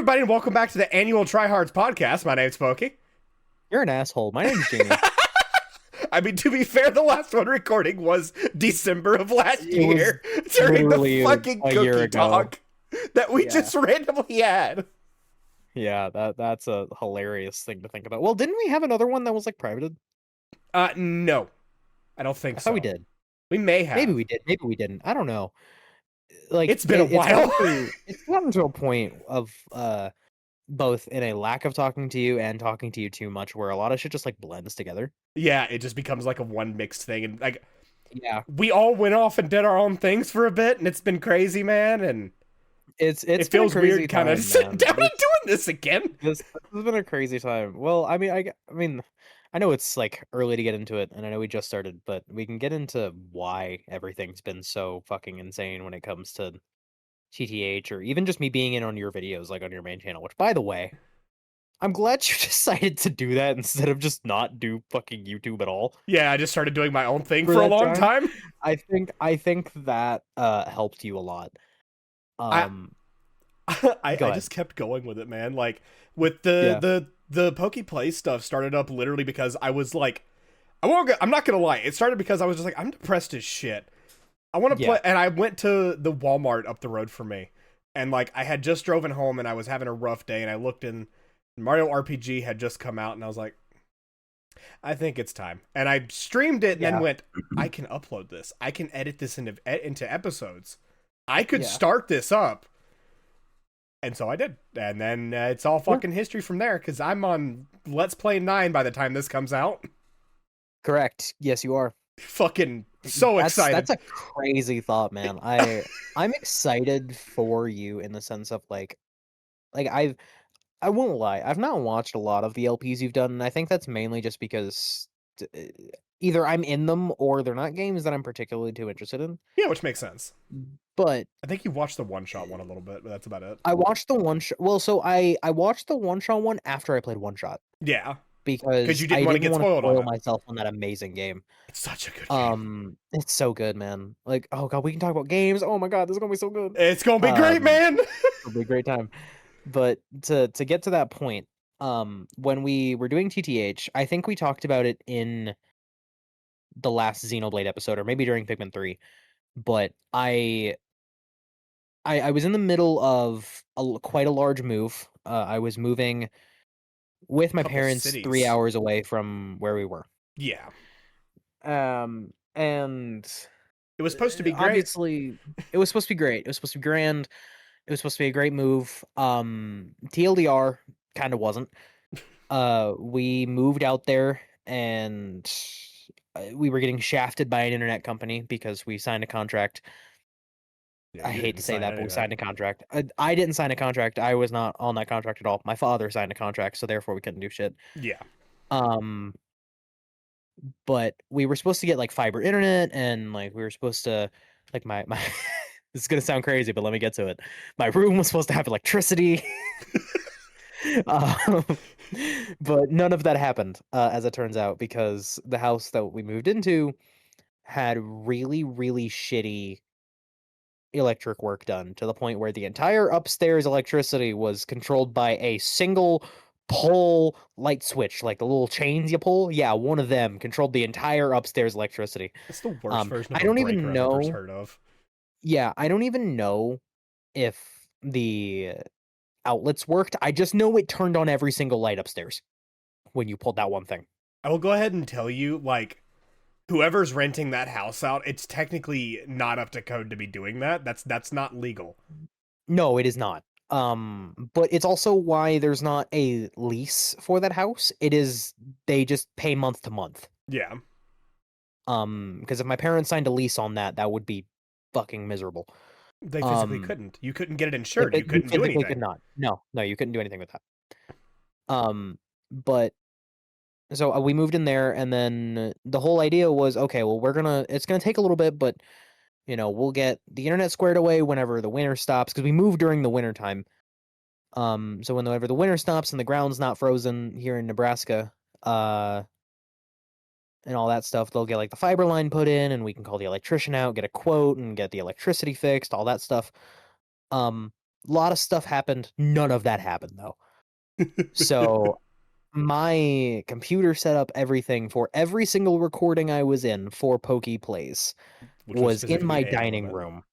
everybody, and welcome back to the annual Tryhards podcast. My name's Poky. You're an asshole. My name's Jeany. I mean, to be fair, the last one recording was December of last It was year during the literally fucking a year cookie ago. talk that we Yeah. just randomly had. Yeah, that's a hilarious thing to think about. Well, didn't we have another one that was like privated? No, I don't think I so. thought we did. We may have. Maybe we did. Maybe we didn't. I don't know. Like It's been a while. It's gotten to a point of both in a lack of talking to you and talking to you too much, where a lot of shit just like blends together. Yeah, it just becomes like a one mixed thing, and like Yeah, we all went off and did our own things for a bit, and it's been crazy, man. And it's it been a feels crazy weird, kind of time, sitting man. down and doing this again. This has been a crazy time. Well, I mean, I know it's like early to get into it, and I know we just started, but we can get into why everything's been so fucking insane when it comes to TTH, or even just me being in on your videos, like on your main channel. Which, by the way, I'm glad you decided to do that instead of just not do fucking YouTube at all. Yeah, I just started doing my own thing For for a that long time. I think that helped you a lot. I Um, I Go ahead. just kept going with it, man. Like with Yeah. the Poke Play stuff started up literally because I was like, I'm not gonna lie, it started because I was just like, I'm depressed as shit. I want to Yeah. play, and I went to the Walmart up the road from me, and like I had just driven home, and I was having a rough day, and I looked in, Mario RPG had just come out, and I was like, I think it's time, and I streamed it, and then Yeah. went, I can upload this, I can edit this into episodes, I could Yeah. start this up. And so I did. And then it's all fucking history from there, because I'm on Let's Play 9 by the time this comes out. Correct. Yes, you are. Fucking so excited. That's a crazy thought, man. I'm excited for you in the sense of like I won't lie, I've not watched a lot of the LPs you've done, and I think that's mainly just because either I'm in them or they're not games that I'm particularly too interested in. Yeah, which makes sense. But I think you watched the one-shot one a little bit, but that's about it. I watched the one shot. Well, so I watched the one shot one after I played one shot Yeah, because you I didn't want to didn't get want to spoiled on spoil it. myself on that amazing game. It's such a good game. It's so good, man. Like, oh god, we can talk about games. Oh my god, this is gonna be so good. It's gonna be great, man! It'll be a great time. But to get to that point, when we were doing TTH, I think we talked about it in the last Xenoblade episode, or maybe during Pikmin 3. But I was in the middle of quite a large move. I was moving with my Couple parents 3 cities. hours away from where we were. Yeah. And It was supposed to be great. obviously, it was supposed to be great. It was supposed to be grand. It was supposed to be a great move. TLDR kind of wasn't. We moved out there and we were getting shafted by an internet company because we signed a contract. Yeah, I you hate didn't to say sign that, but we anything. signed a contract. I didn't sign a contract. I was not on that contract at all. My father signed a contract, so therefore we couldn't do shit. Yeah. But we were supposed to get like fiber internet, and like we were supposed to like my this is gonna sound crazy, but let me get to it. My room was supposed to have electricity. um, but none of that happened, as it turns out, because the house that we moved into had really, really shitty electric work done to the point where the entire upstairs electricity was controlled by a single pull light switch, like the little chains you pull. Yeah, one of them controlled the entire upstairs electricity. It's the worst version of I a don't breaker even I've ever know. heard of. Yeah, I don't even know if the outlets worked. I just know it turned on every single light upstairs when you pulled that one thing. I will go ahead and tell you, like, whoever's renting that house out, it's technically not up to code to be doing that. That's not legal. No, it is not. But it's also why there's not a lease for that house. It is they just pay month to month. Yeah. Because if my parents signed a lease on that, that would be fucking miserable. They physically couldn't. You couldn't get it You insured. You couldn't do physically could anything. not. No, you couldn't do anything with that. But so we moved in there, and then the whole idea was, okay, well, it's gonna take a little bit, but we'll get the internet squared away whenever the winter stops, because we moved during the winter time. So whenever the winter stops and the ground's not frozen here in Nebraska, and all that stuff, they'll get like the fiber line put in, and we can call the electrician out, get a quote, and get the electricity fixed, all that stuff. A lot of stuff happened. None of that happened though. So my computer set up everything for every single recording I was in for Pokey Plays Which was was in specifically my a dining moment.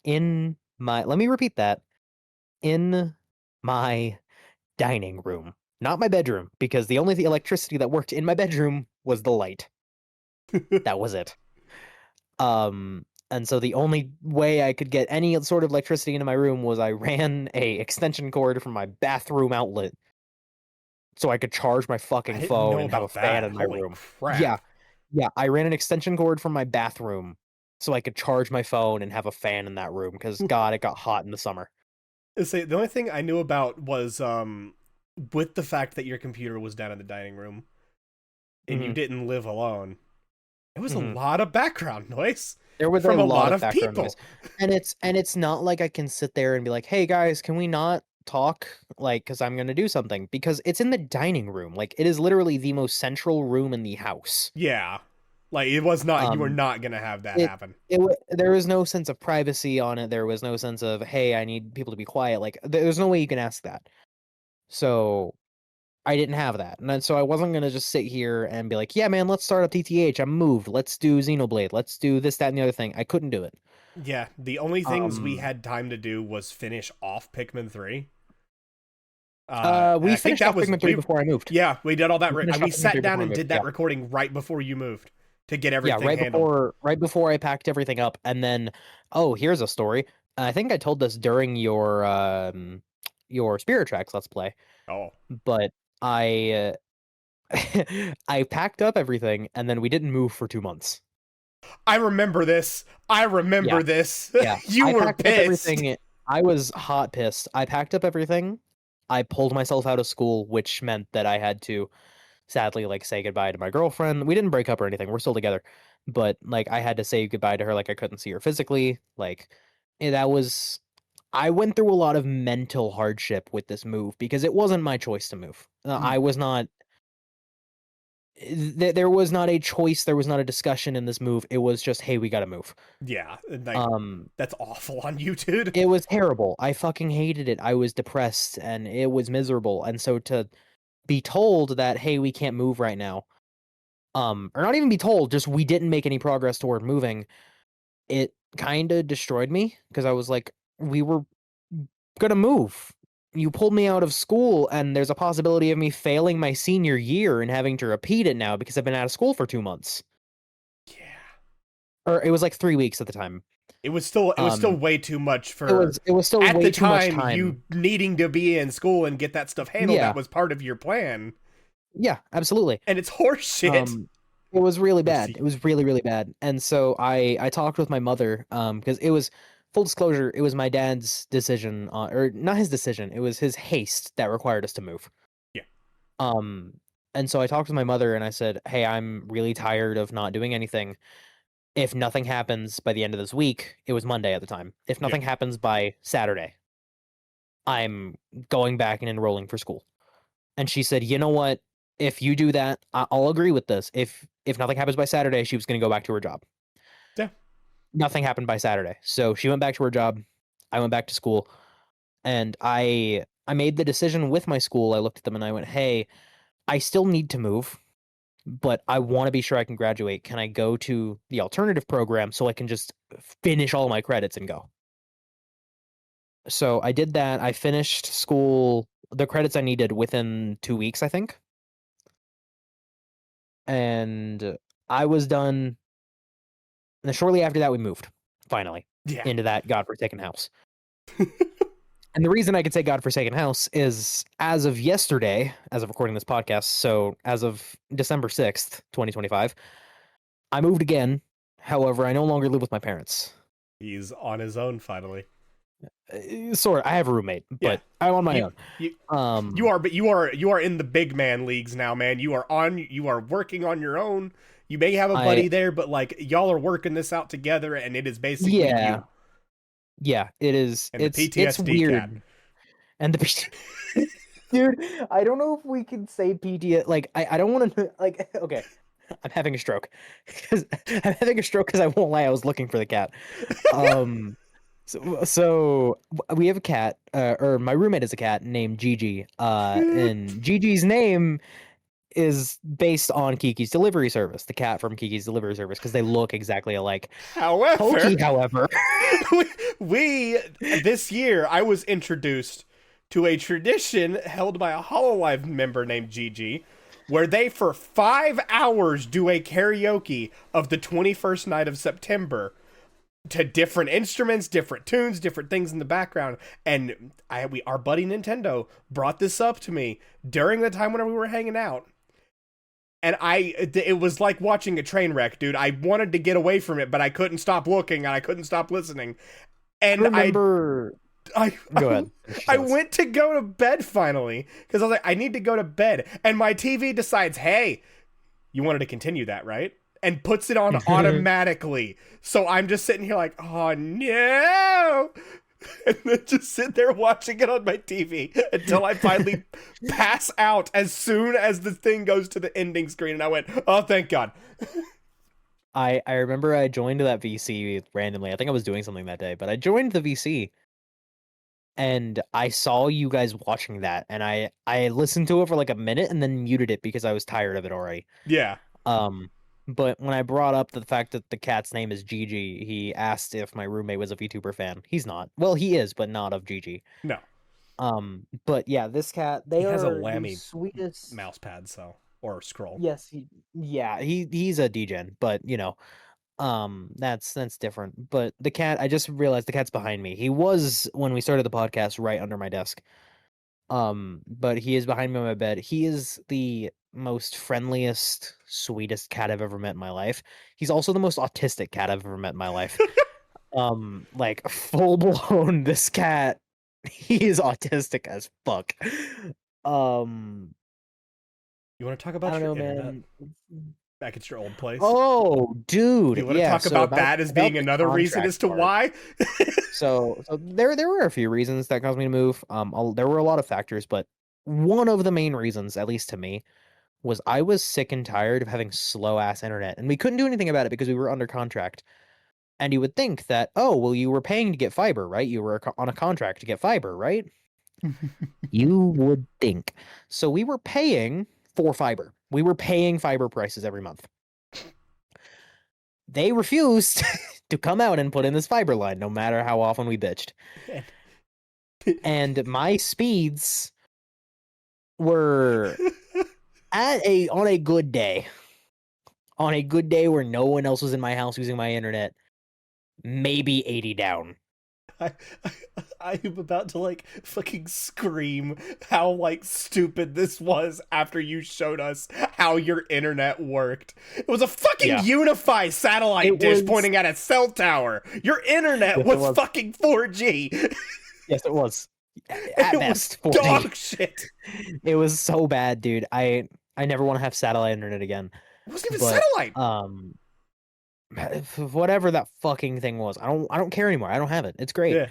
room. Let me repeat that. In my dining room. Not my bedroom, because the only electricity that worked in my bedroom was the light. That was it. And so the only way I could get any sort of electricity into my room was I ran a extension cord from my bathroom outlet so I could charge my I fucking didn't phone know and have a about fan that. in my Holy room. crap. Yeah, yeah, I ran an extension cord from my bathroom so I could charge my phone and have a fan in that room because God, it got hot in the summer. Say the only thing I knew about was with the fact that your computer was down in the dining room and you Hmm. didn't live alone. It was a Hmm. lot of background noise There was a from a lot lot of of background noise. people. And it's not like I can sit there and be like, "Hey guys, can we not talk?" Like, because I'm gonna do something. Because it's in the dining room. Like, it is literally the most central room in the house. Yeah. Like it was not you were Um, not going to have that it happen. there was no sense of privacy on it. There was no sense of, "Hey, I need people to be quiet." Like, there's no way you can ask that. So I didn't have that, and then so I wasn't gonna just sit here and be like, "Yeah, man, let's start up TTH. I'm moved. Let's do Xenoblade. Let's do this, that, and the other thing." I couldn't do it. Yeah, the only things we Um, had time to do was finish off Pikmin 3. And we I think finished that off was Pikmin 3 before I moved. yeah, we did all that. We finished We off Pikmin sat 3 down before I and moved. did Yeah. that recording right before you moved to get Yeah, everything handled. right before I packed everything up, and then oh, here's a story. I think I told this during your Spirit Tracks Let's Play, Oh, but I I packed up everything and then we didn't move for 2 months. I remember this. I Yeah. remember this. Yeah. You I were packed up pissed. everything. I was hot pissed. I packed up everything. I pulled myself out of school, which meant that I had to sadly like say goodbye to my girlfriend. We didn't break up or anything. We're still together. But like I had to say goodbye to her like I couldn't see her physically. Like that was I went through a lot of mental hardship with this move because it wasn't my choice to move. I was not there was not a choice, there was not a discussion in this move. It was just, "Hey, we got to move." Yeah, like Um that's awful on you, dude. it was terrible. I fucking hated it. I was depressed and it was miserable. And so to be told that, "Hey, we can't move right now." Or not even be told, just we didn't make any progress toward moving. It kind of destroyed me because I was like, "We were gonna move. You pulled me out of school, and there's a possibility of me failing my senior year and having to repeat it now because I've been out of school for 2 months." Yeah. Or it was like 3 weeks at the time. It was still Um, way too much it for was still at way the too much time time. you needing to be in school and get that stuff handled. That Yeah, was part of your plan. yeah, absolutely. And it's horseshit. Um, it was really Or bad. It was really, really bad. And so I talked with my mother, because it was full disclosure, it was my dad's decision, or not his decision, it was his haste that required us to move. Yeah. Um, and so I talked with my mother and I said, "Hey, I'm really tired of not doing anything. If nothing happens by the end of this week," it was Monday at the time. "If Yeah. nothing happens by Saturday, I'm going back and enrolling for school." And she said, "You know what? If you do that, I'll agree with this. If nothing happens by Saturday, she was going to go back to her job." Yeah. Nothing happened by Saturday. So she went back to her job. I went back to school, and I made the decision with my school. I looked at them and I went, "Hey, I still need to move, but I want to be sure I can graduate. Can I go to the alternative program so I can just finish all my credits and go?" So I did that. I finished school, the credits I needed within 2 weeks, I think. And I was done. And then shortly after that, we moved finally Yeah. into that godforsaken house. And the reason I could say godforsaken house is as of yesterday, as of recording this podcast, so as of December 6th, 2025, I moved again. However, I no longer live with my parents. He's on his own finally. Sort of, I have a roommate, Yeah. but I'm on my You own. you you Um, are but you are in the big man leagues now, man. You are working on your own. You may have a I buddy there, but like y'all are working this out together and it is basically yeah, you yeah, it is. and the It's PTSD cat. weird. And the dude, I don't know if we can say PTSD. Like, I don't want to like. Okay, I'm having a stroke. 'Cause I'm having a stroke because I won't lie. I was looking for the cat. Um, We have a cat, or my roommate has a cat named Gigi. And Gigi's name is based on Kiki's Delivery Service, the cat from Kiki's Delivery Service, because they look exactly alike. However, Pokey, however, we this year I was introduced to a tradition held by a Hololive member named Gigi, where they for 5 hours do a karaoke of the 21st night of September to different instruments, different tunes, different things in the background. And our buddy Nintendo brought this up to me during the time whenever we were hanging out. And it was like watching a train wreck, dude. I wanted to get away from it, but I couldn't stop looking and I couldn't stop listening. And remember. Go ahead. I went to go to bed finally because I was like, I need to go to bed. And my TV decides, hey, you wanted to continue that, right? And puts it on automatically. So I'm just sitting here like, oh no. And then just sit there watching it on my TV until I finally pass out as soon as the thing goes to the ending screen. And I went, oh, thank God. I remember I joined that VC randomly. I think I was doing something that day, but I joined the VC and I saw you guys watching that, and I listened to it for like a minute and then muted it because I was tired of it already. Yeah. But when I brought up the fact that the cat's name is Gigi, he asked if my roommate was a VTuber fan. He's not. Well, he is, but not of Gigi. No. But yeah, this cat, He they has a are the Lammy sweetest mouse pad, so or scroll. Yes, he's a degen, but you know, that's different. But the cat, I just realized the cat's behind me. He was when we started the podcast right under my desk. But he is behind me on my bed. He is the most friendliest, sweetest cat I've ever met in my life. He's also the most autistic cat I've ever met in my life. Like full blown, this cat, he is autistic as fuck. You want to talk I about don't your know, internet man. back at your old place? Oh, dude. You want to Yeah, talk so about that as being the another reason contract as to part. why? So there were a few reasons that caused me to move. There were a lot of factors, but one of the main reasons, at least to me, was I was sick and tired of having slow ass internet, and we couldn't do anything about it because we were under contract. And you would think that, oh, well, you were paying to get fiber, right? You were on a contract to get fiber, right? You would think. So we were paying for fiber. We were paying fiber prices every month. They refused to come out and put in this fiber line, no matter how often we bitched. And my speeds were on a good day. On a good day where no one else was in my house using my internet, maybe 80 down. I'm about to like fucking scream how like stupid this was after you showed us how your internet worked. It was a fucking Unify satellite dish pointing at a cell tower. Your internet was fucking 4G. Yes, it was. At best, 4G. Dog shit. It was so bad, dude. I never want to have satellite internet again. It wasn't even satellite. Whatever that fucking thing was, I don't care anymore. I don't have it. It's great. Yeah.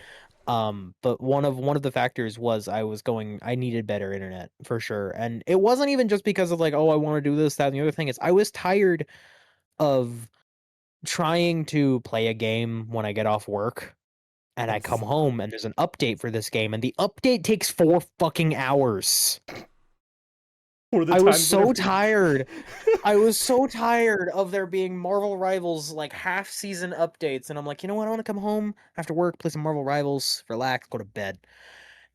But one of the factors was I needed better internet for sure. And it wasn't even just because of like, oh, I want to do this, that, and the other thing is I was tired of trying to play a game when I get off work and I come home and there's an update for this game and the update takes 4 fucking hours. I was so tired. I was so tired of there being Marvel Rivals like half season updates, and I'm like, you know what? I want to come home after work, play some Marvel Rivals, relax, go to bed.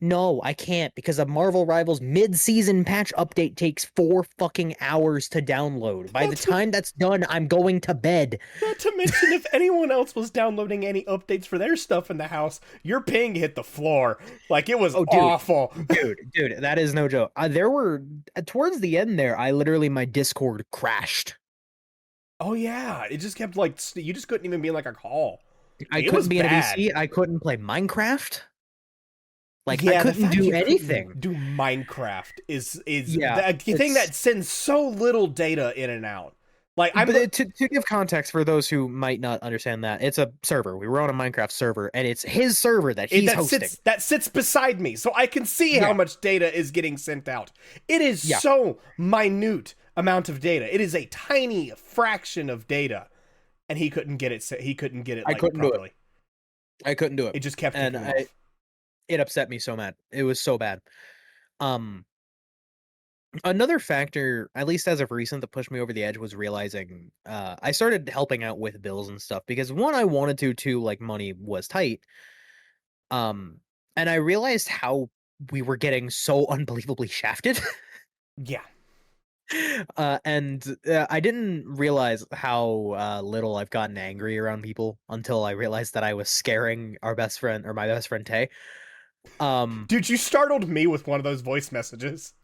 No, I can't because a Marvel Rivals mid-season patch update takes 4 fucking hours to download. By the time that's done, I'm going to bed. Not to mention, if anyone else was downloading any updates for their stuff in the house, your ping hit the floor. Like, it was awful. Dude, that is no joke. There were, towards the end there, my Discord crashed. Oh, yeah. It just kept, like, you just couldn't even be in, like, a call. I couldn't be in a VC. I couldn't play Minecraft. Like, I couldn't do anything. Do Minecraft is the thing that sends so little data in and out. Like, to give context for those who might not understand that, it's a server. We were on a Minecraft server, and it's his server that he's hosting. That sits beside me, so I can see how much data is getting sent out. It is so minute amount of data. It is a tiny fraction of data, and he couldn't get it. He couldn't get it. Like, properly. I couldn't do it, It just kept and kicking off. it upset me so mad. It was so bad. Um, Another factor, at least as of recent, that pushed me over the edge was realizing I started helping out with bills and stuff because one, I wanted to, two, like money was tight. Um, and I realized how we were getting so unbelievably shafted. Yeah. I didn't realize how little I've gotten angry around people until I realized that I was scaring our best friend or my best friend Tay. Um, Dude, you startled me with one of those voice messages.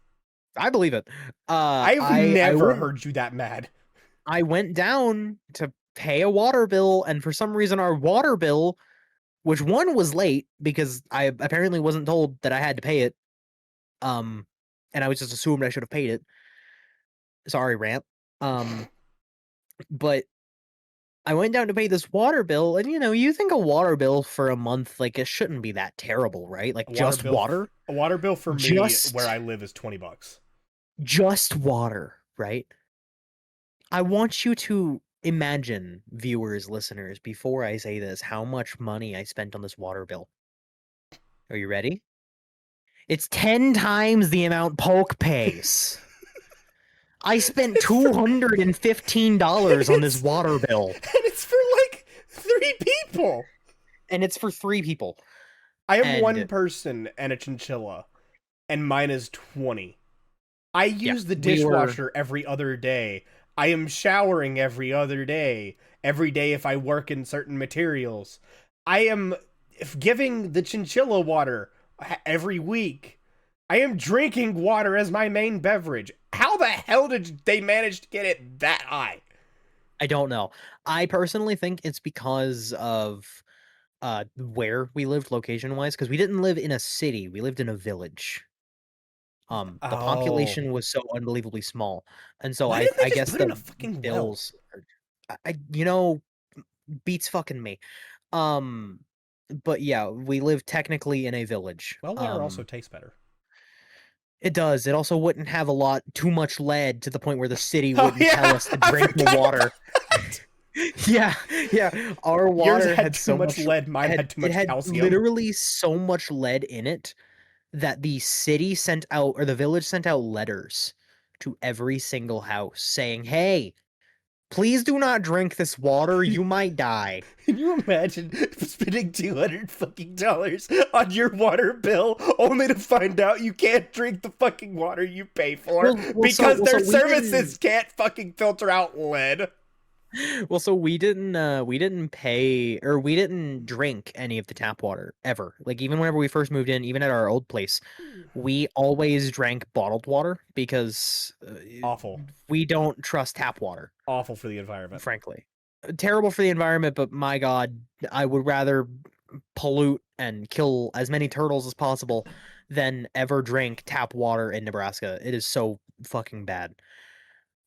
I believe it. I've never heard you that mad. I went down to pay a water bill, and for some reason, our water bill, which one was late because I apparently wasn't told that I had to pay it. Um, and I was just assumed I should have paid it. Sorry, Ramp. Um, but I went down to pay this water bill, and you think a water bill for a month, like it shouldn't be that terrible, right? Like A water just bill water, a water bill for me where just I live is $20. just water, right? I want you to imagine, viewers, listeners, before I say this, how much money I spent on this water bill. Are you ready? It's 10 times the amount Poke pays. I spent It's for $215 on this it's water bill, and it's for like 3 people. and it's for 3 people. I am one And person and a chinchilla, and mine is 20. I yeah, use the we were dishwasher every other day. I am showering every other day. Every day if I work in certain materials. I am giving the chinchilla water every week. I am drinking water as my main beverage. How the hell did they manage to get it that high? I don't know. I personally think it's because of where we lived location wise, because we didn't live in a city, we lived in a village. The Oh. population was so unbelievably small, and so Why I didn't they I just guess put in the a fucking well? bills are, beats fucking me. Um, but yeah, we live technically in a village. Well water also tastes better. It does. It also wouldn't have a lot too much lead to the point where the city Oh wouldn't tell yeah, us to I drink the forgot about water. that. Yeah, yeah. Our Yours water had had too so much much lead, mine had too it much had calcium. literally so much lead in it that the city sent out or the village sent out letters to every single house saying, "Hey, please do not drink this water. You might die." Can you imagine spending $200 on your water bill only to find out you can't drink the fucking water you pay for because So their we services didn't can't fucking filter out lead? so we didn't pay or we didn't drink any of the tap water ever. Like even whenever we first moved in, even at our old place, we always drank bottled water because Awful. we don't trust tap water, Awful for the environment. frankly. Terrible for the environment, but my God, I would rather pollute and kill as many turtles as possible than ever drink tap water in Nebraska. It is so fucking bad.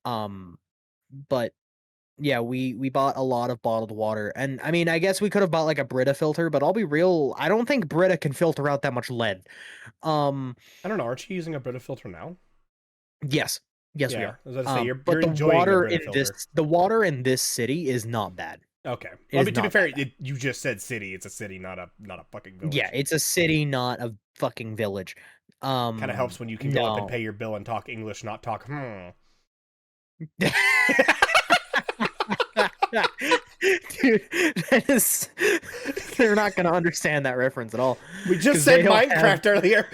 Um, but yeah, we bought a lot of bottled water, and I mean, I guess we could have bought like a Brita filter, but I'll be real, I don't think Brita can filter out that much lead. Um, I don't know. Aren't you using a Brita filter now? yes, yes, we Yeah, are. I was about to say But you're enjoying the Brita filter. the water in this city is not bad. Okay. It Well, I is mean, to be not fair, that bad. you just said city. It's a city, not a fucking Yeah, village. it's a city, not a fucking village. Kind of helps when you can go up and No. pay your bill and talk English, not talk. Dude, that is they're not gonna understand that reference at all We just because they said don't have. Minecraft earlier.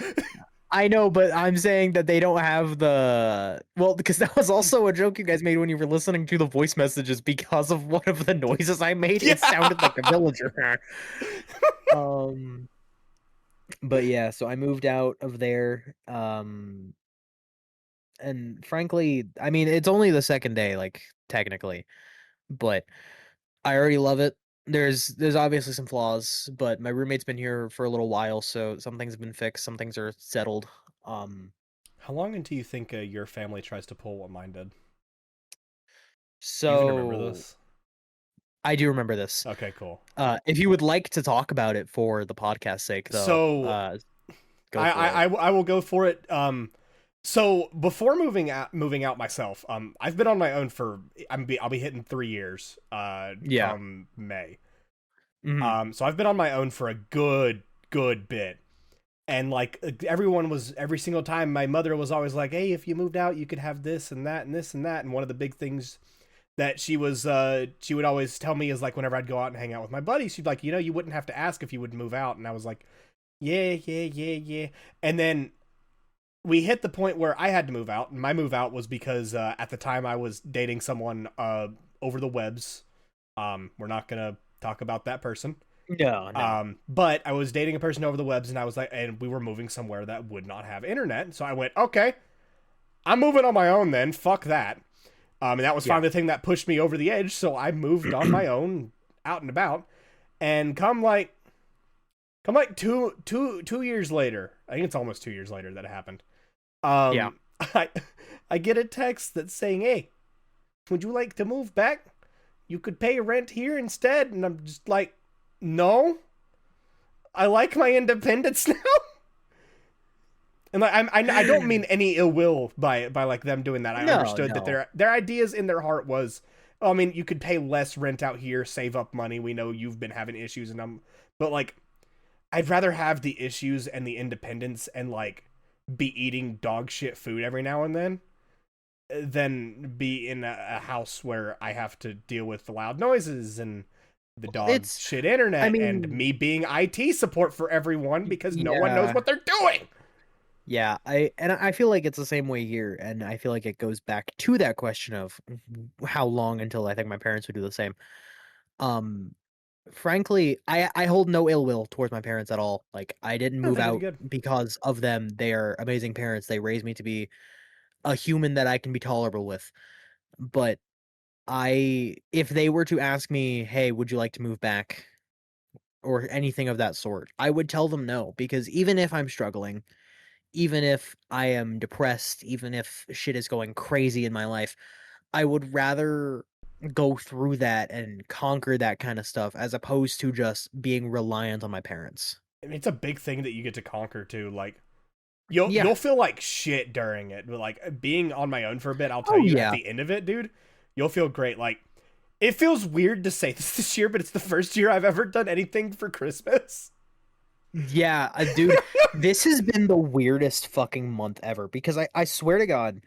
I know, but I'm saying that they don't have the because that was also a joke you guys made when you were listening to the voice messages because of one of the noises I made. It sounded like a Yeah. villager. Um, but yeah, so I moved out of there. And frankly, I mean, it's only the second day, like technically, but I already love it. There's obviously some flaws, but my roommate's been here for a little while, so some things have been fixed, some things are settled. Um, How long until you think your family tries to pull what mine did? Do you even remember so this? I do remember this. Okay, cool. If you would like to talk about it for the podcast sake, though, So go for it. I will go for it. So before moving out myself, I've been on my own for I'll be hitting 3 years Yeah. come May. Mhm. So I've been on my own for a good bit. And like everyone was every single time my mother was always like, "Hey, if you moved out, you could have this and that and this and that." And one of the big things that she would always tell me is like whenever I'd go out and hang out with my buddies, she'd like, you wouldn't have to ask if you would move out. And I was like, yeah, yeah, yeah, yeah. And then we hit the point where I had to move out, and my move out was because at the time I was dating someone over the webs. We're not gonna talk about that person. No, no. But I was dating a person over the webs, and I was like, and we were moving somewhere that would not have internet. So I went, okay, I'm moving on my own then. Fuck that. And that was Yeah. finally the thing that pushed me over the edge. So I moved on my own, out and about. And come like two years later, I think it's almost 2 years later that it happened. Yeah. I I get a text that's saying, "Hey, would you like to move back? You could pay rent here instead." And I'm just like, "No, I like my independence now." And like I don't mean any ill will by like them doing that. I No, understood that no. their ideas in their heart was, oh, I mean, you could pay less rent out here, save up money. We know you've been having issues, and but like, I'd rather have the issues and the independence and like be eating dog shit food every now and then than be in a house where I have to deal with the loud noises and the dog It's shit I internet and mean, me being IT support for everyone because no one knows yeah. what they're doing. Yeah, I feel like it's the same way here, and I feel like it goes back to that question of how long until I think my parents would do the same. Um, Frankly, I hold no ill will towards my parents at all. Like, I didn't Oh, move they're really out good. because of them. They are amazing parents. They raised me to be a human that I can be tolerable with. But if they were to ask me, "Hey, would you like to move back?" or anything of that sort, I would tell them no, because even if I'm struggling, even if I am depressed, even if shit is going crazy in my life, I would rather go through that and conquer that kind of stuff as opposed to just being reliant on my parents. I mean, it's a big thing that you get to conquer too. Like Yeah. you'll feel like shit during it, but like being on my own for a bit, I'll tell Oh you at yeah. the end of it, dude, you'll feel great. Like it feels weird to say this year, but it's the first year I've ever done anything for Christmas. Yeah, dude, this has been the weirdest fucking month ever because I swear to God,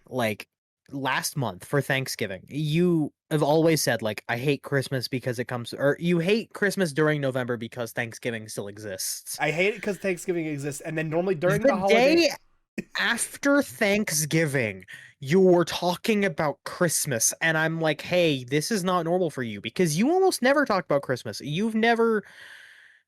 like last month for Thanksgiving, you have always said like I hate Christmas because it comes or you hate Christmas during November because Thanksgiving still exists. I hate it because Thanksgiving exists, and then normally during The the holiday, day after Thanksgiving, you were talking about Christmas, and I'm like, hey, this is not normal for you because you almost never talk about Christmas.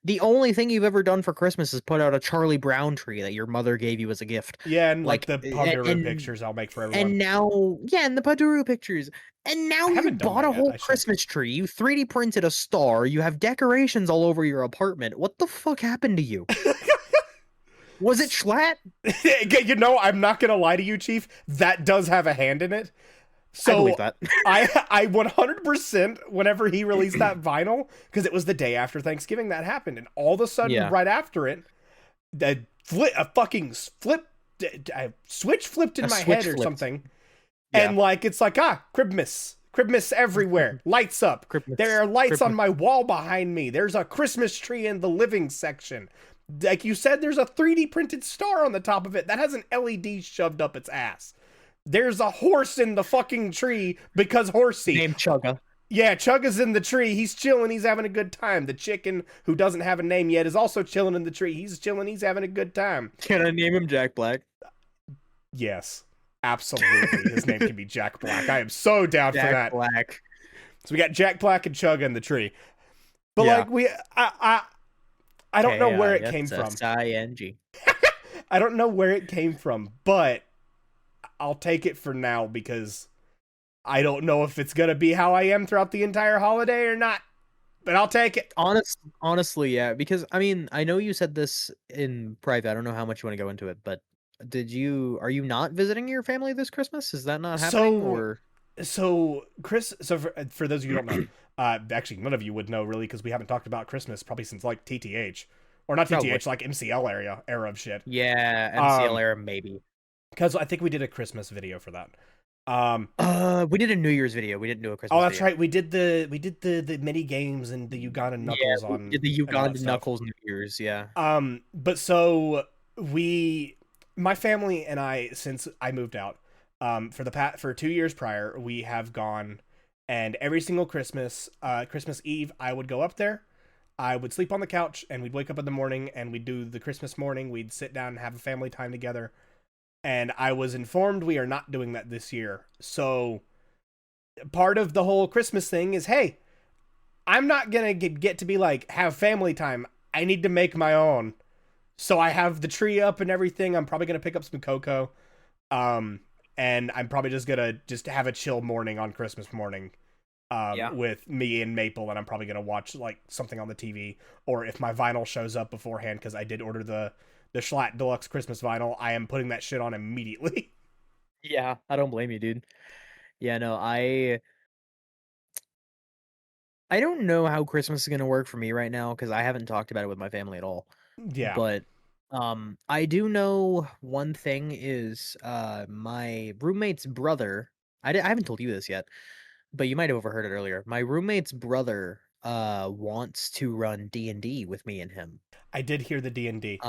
The only thing you've ever done for Christmas is put out a Charlie Brown tree that your mother gave you as a gift. yeah, and like Like, the Pungaroo pictures I'll make for everyone. and now, yeah, and the Paduru pictures. And I now you haven't done that bought a yet. whole I should. Christmas tree. You 3D printed a star. You have decorations all over your apartment. What the fuck happened to you? Was it Schlatt? I'm not gonna lie to you, Chief. That does have a hand in it. I believe So that. I 100% whenever he released that vinyl, because it was the day after Thanksgiving that happened, and all of a sudden Yeah. right after it, a fucking a switch flipped in A my switch head or flipped. something, Yeah. and like it's like Christmas everywhere, lights up. There Christmas. are lights on Christmas. my wall behind me. There's a Christmas tree in the living section. Like you said, there's a 3D printed star on the top of it that has an LED shoved up its ass. There's a horse in the fucking tree because horsey. Named Chugga. Yeah, Chugga's in the tree. He's chilling. He's having a good time. The chicken, who doesn't have a name yet, is also chilling in the tree. He's chilling. He's having a good time. Can I name him Jack Black? Yes, absolutely. His name can be Jack Black. I am so down for Jack that. Black. So we got Jack Black and Chugga in the tree. But Yeah. like I don't know where it came from. K-I-S-S-I-N-G. I don't know where it came from, but I'll take it for now because I don't know if it's gonna be how I am throughout the entire holiday or not. But I'll take it. Honestly, yeah, because I mean, I know you said this in private. I don't know how much you want to go into it, but are you not visiting your family this Christmas? Is that not happening So or Chris, for those of you who don't know, actually none of you would know really because we haven't talked about Christmas probably since like TTH or not probably? TTH, like MCL era of shit. Yeah, MCL era maybe. Because I think we did a Christmas video for that. Um, We did a New Year's video. We didn't do a oh, Christmas that's video. right. We did the mini games and the Ugandan Yeah, knuckles we on did the and all that Ugandan stuff. Knuckles New Year's. Yeah. But so we, my family and I, since I moved out, for 2 years prior, we have gone, and every single Christmas, Christmas Eve, I would go up there. I would sleep on the couch, and we'd wake up in the morning, and we'd do the Christmas morning. We'd sit down and have a family time together. And I was informed we are not doing that this year. So part of the whole Christmas thing is, hey, I'm not gonna get to be like have family time. I need to make my own. So I have the tree up and everything. I'm probably gonna pick up some cocoa. Um, and I'm probably just gonna just have a chill morning on Christmas morning. Yeah. With me and Maple, and I'm probably gonna watch like something on the TV, or if my vinyl shows up beforehand, because I did order the Schlatt Deluxe Christmas vinyl, I am putting that shit on immediately. Yeah. I don't blame you, dude. Yeah. No, I don't know how Christmas is gonna work for me right now because I haven't talked about it with my family at all. Yeah, But I do know one thing is my roommate's brother. I haven't told you this yet, but you might have overheard it earlier. My roommate's brother wants to run D&D with me and him. I did hear the D&D.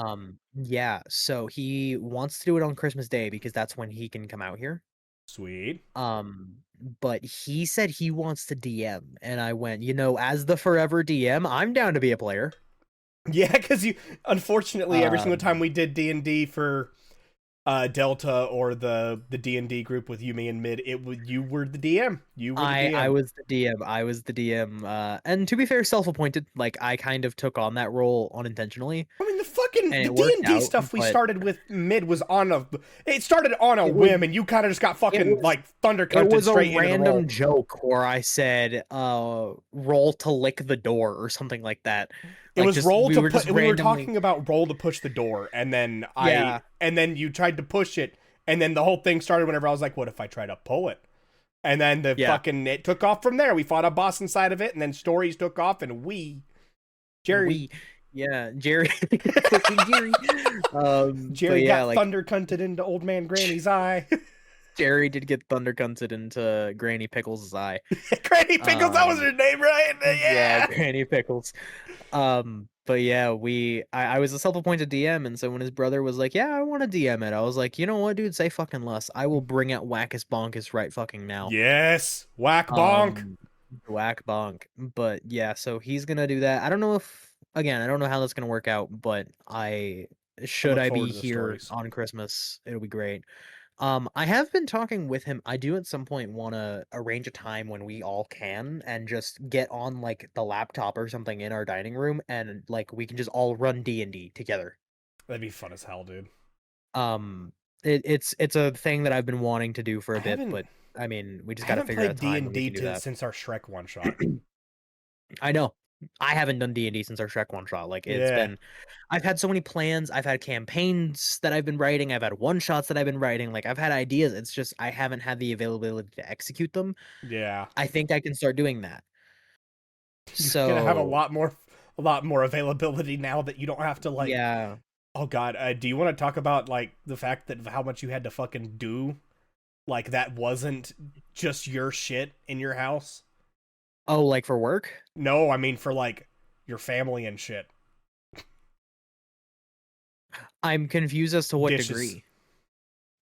Yeah, so he wants to do it on Christmas Day because that's when he can come out here. Sweet. Um, but he said he wants to DM, and I went, as the forever DM, I'm down to be a player. Yeah, because unfortunately, every single time Um, we did D&D for Delta or the D&D group with Yumi and Mid, you were the DM. You were the I DM. was the DM. I was the DM. And to be fair, self-appointed. Like I kind of took on that role unintentionally, I mean, the fucking and the it D worked and D out. stuff we But started with Mid was on a. It started on a it was whim, and you kind of just got it fucking was like thunder it cunted was a straight into the random role. joke where I said, roll to lick the door or something like that. It Like was just roll we to were just put. We were randomly. talking about roll to push the door, and then Yeah, you tried to push it, and then the whole thing started whenever I was like, "What if I try to pull it?" And then yeah. it took off from there. We fought a boss inside of it, and then stories took off, and Jerry We yeah, Jerry fucking Jerry. But Jerry yeah, got like thunder cunted into old man Granny's eye. Jerry did get thunder cunted into Granny Pickles' eye. Granny Pickles, that was Um her name, right? Yeah, Yeah. Granny Pickles. But yeah, I was a self-appointed DM, and so when his brother was like, "Yeah, I want to DM it," I was like, "You know what, dude? Say fucking less. I will bring out Wackus Bonkus right fucking now." Yes. Whack bonk. Um, Whack Bonk. But yeah, so he's gonna do that. I don't know if again, I don't know how that's gonna work out, but I should look I forward be to the here stories. on Christmas, it'll be great. I have been talking with him. I do at some point want to arrange a time when we all can and just get on like the laptop or something in our dining room and like we can just all run D&D together. That'd be fun as hell, dude. Um it's a thing that I've been wanting to do for I a bit, haven't but I mean, we I just got to haven't figure out a played D time when and we D can do to that. since our Shrek one shot. I know. I haven't done D&D since our Shrek one shot. Like Yeah. I've had so many plans. I've had campaigns that I've been writing. I've had one shots that I've been writing. Like I've had ideas. It's just I haven't had the availability to execute them. Yeah. I think I can start doing that. You're gonna have So, a lot more availability now that you don't have to like. yeah. Oh God, do you want to talk about like the fact that how much you had to fucking do, like that wasn't just your shit in your house? Oh, like for work? No, I mean for like your family and shit. I'm confused as to what Dishes, degree.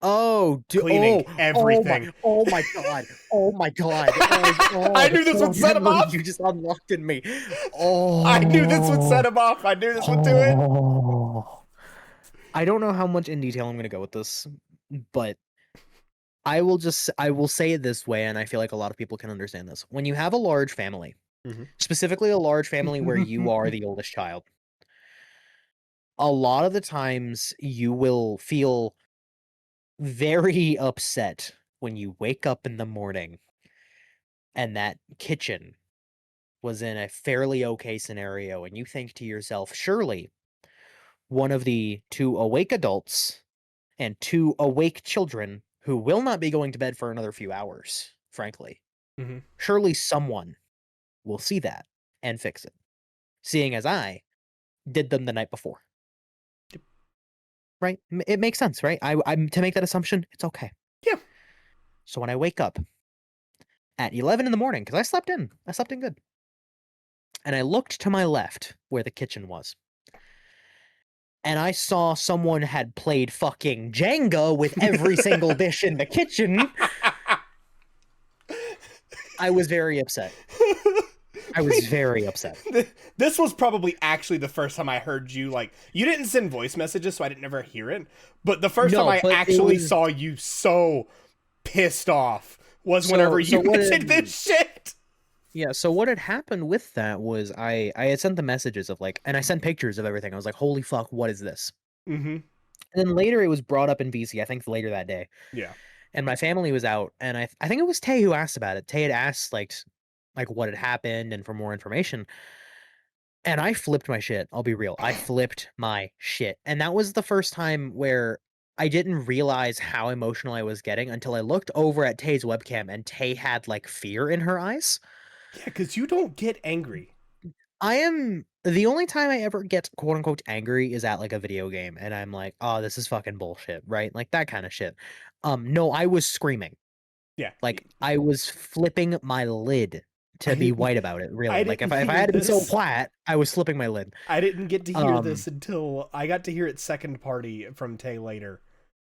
Oh, cleaning, everything. oh my god, oh my god, I the knew this would full set him memory off. you just unlocked in me. I knew this would set Oh, him off. I knew this would do it. oh. I don't know how much in detail I'm gonna go with this, but I will say it this way, and I feel like a lot of people can understand this. When you have a large family, specifically a large family where you are Mhm. the oldest child, a lot of the times you will feel very upset when you wake up in the morning and that kitchen was in a fairly okay scenario and you think to yourself, surely one of the two awake adults and two awake children who will not be going to bed for another few hours, frankly. Mhm. Surely someone will see that and fix it, seeing as I did them the night before. Right? It makes sense, right? I'm to make that assumption. It's okay. Yeah. So when I wake up at 11 in the morning, because I slept in good, and I looked to my left where the kitchen was, and I saw someone had played fucking Jenga with every single dish in the kitchen. I was very upset. I was Wait, very upset. this was probably actually the first time I heard you, like, you didn't send voice messages, so I didn't never hear it. But the first time No, I but it actually was saw you so pissed off was whenever so you what mentioned had this shit. yeah, so what had happened with that was I had sent the messages of like, and I sent pictures of everything. I was like, "Holy fuck, what is this?" Mm-hmm. And then later it was brought up in VC, I think later that day. Yeah. And my family was out, and I think it was Tay who asked about it. Tay had asked like what had happened and for more information. And I flipped my shit. I'll be real. I flipped my shit. And that was the first time where I didn't realize how emotional I was getting until I looked over at Tay's webcam and Tay had like fear in her eyes. Yeah, because you don't get angry. I am the only time I ever get quote unquote angry is at like a video game and I'm like, "Oh, this is fucking bullshit," right? Like that kind of shit. No, I was screaming. Yeah. Like I was flipping my lid to be white about it, I really. Like didn't if I hear had been so this. flat, I was flipping my lid. I didn't get to hear Um, this until I got to hear it second party from Tay later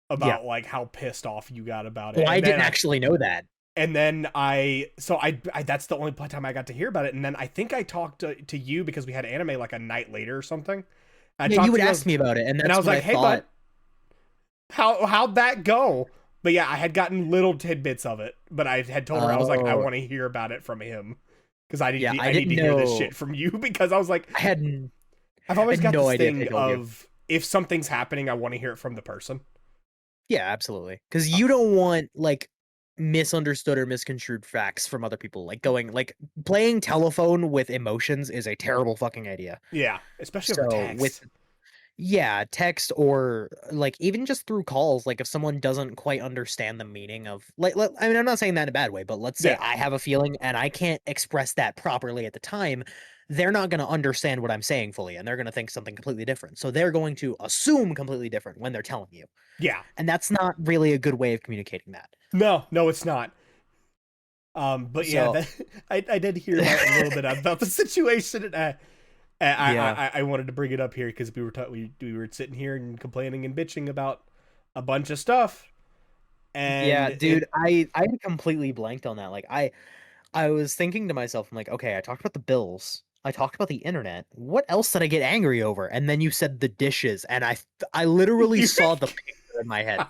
yeah. about like how pissed off you got about Well, it. I didn't actually know that. And then I that's the only time I got to hear about it. And then I think I talked to you because we had anime like a night later or something. I Yeah, you talked to would you, ask me about it, and and I that's was when like, I "Hey, bud, thought, how'd that go?" But yeah, I had gotten little tidbits of it, but I had told her I was like, "I oh, want to hear about it from him because yeah, I I need didn't to hear this know. shit from you." Because I was like, I've I always had got no this idea if they thing told you. of if something's happening, I want to hear it from the person. Yeah, absolutely. Because Uh, you don't want like misunderstood or misconstrued facts from other people. Like going like playing telephone with emotions is a terrible fucking idea. yeah, especially over So with text. yeah, text or like even just through calls, like if someone doesn't quite understand the meaning of I mean, I'm not saying that in a bad way, but let's say Yeah, I have a feeling and I can't express that properly at the time, they're not going to understand what I'm saying fully and they're going to think something completely different. So they're going to assume completely different when they're telling you. yeah. And that's not really a good way of communicating that. No, no, it's not. But yeah, So, that, I did hear about a little bit about the situation, and yeah. I wanted to bring it up here because we were sitting here and complaining and bitching about a bunch of stuff, Yeah, and dude, I had completely blanked on that. Like I was thinking to myself, I'm like, okay, I talked about the bills. I talked about the internet. What else did I get angry over? And then you said the dishes, and I literally you saw the picture in my head.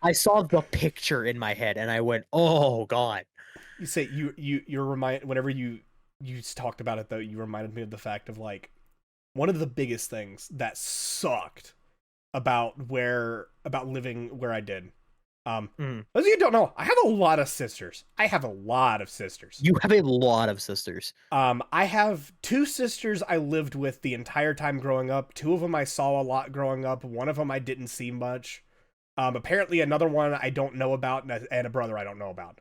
I saw the picture in my head, and I went, "Oh God." you say you're remind whenever you talked about it though, you reminded me of the fact of like one of the biggest things that sucked about living where I did. Mm. As you don't know, I have a lot of sisters. I have a lot of sisters. You have a lot of sisters. I have two sisters I lived with the entire time growing up. Two of them I saw a lot growing up. One of them I didn't see much. Apparently another one I don't know about, and a brother I don't know about.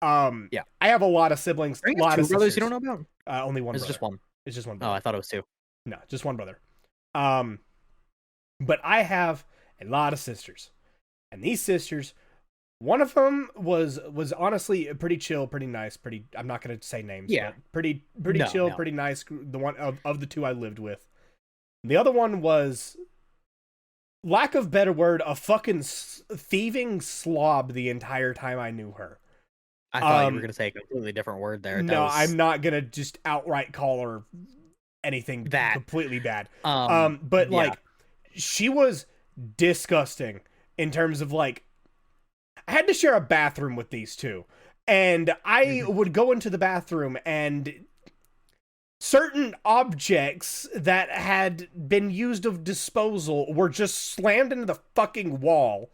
Yeah. I have a lot of siblings, Are a you have lot of two brothers you don't sisters. know about? Only one Is it brother. just one? It's just one Oh, I brother. thought it was two. No, just one brother. Um, but I have a lot of sisters, and these sisters, one of them was honestly pretty chill, pretty nice, pretty. I'm not gonna say names, Yeah. but pretty No, chill, no. pretty nice. The one of the two I lived with. The other one was, lack of better word, a fucking thieving slob the entire time I knew her. I thought you were Um, gonna say a completely different word there. That no, I'm was not gonna just outright call her anything that. completely bad. But Yeah. like, she was disgusting in terms of like, I had to share a bathroom with these two, and I Mhm. would go into the bathroom and certain objects that had been used of disposal were just slammed into the fucking wall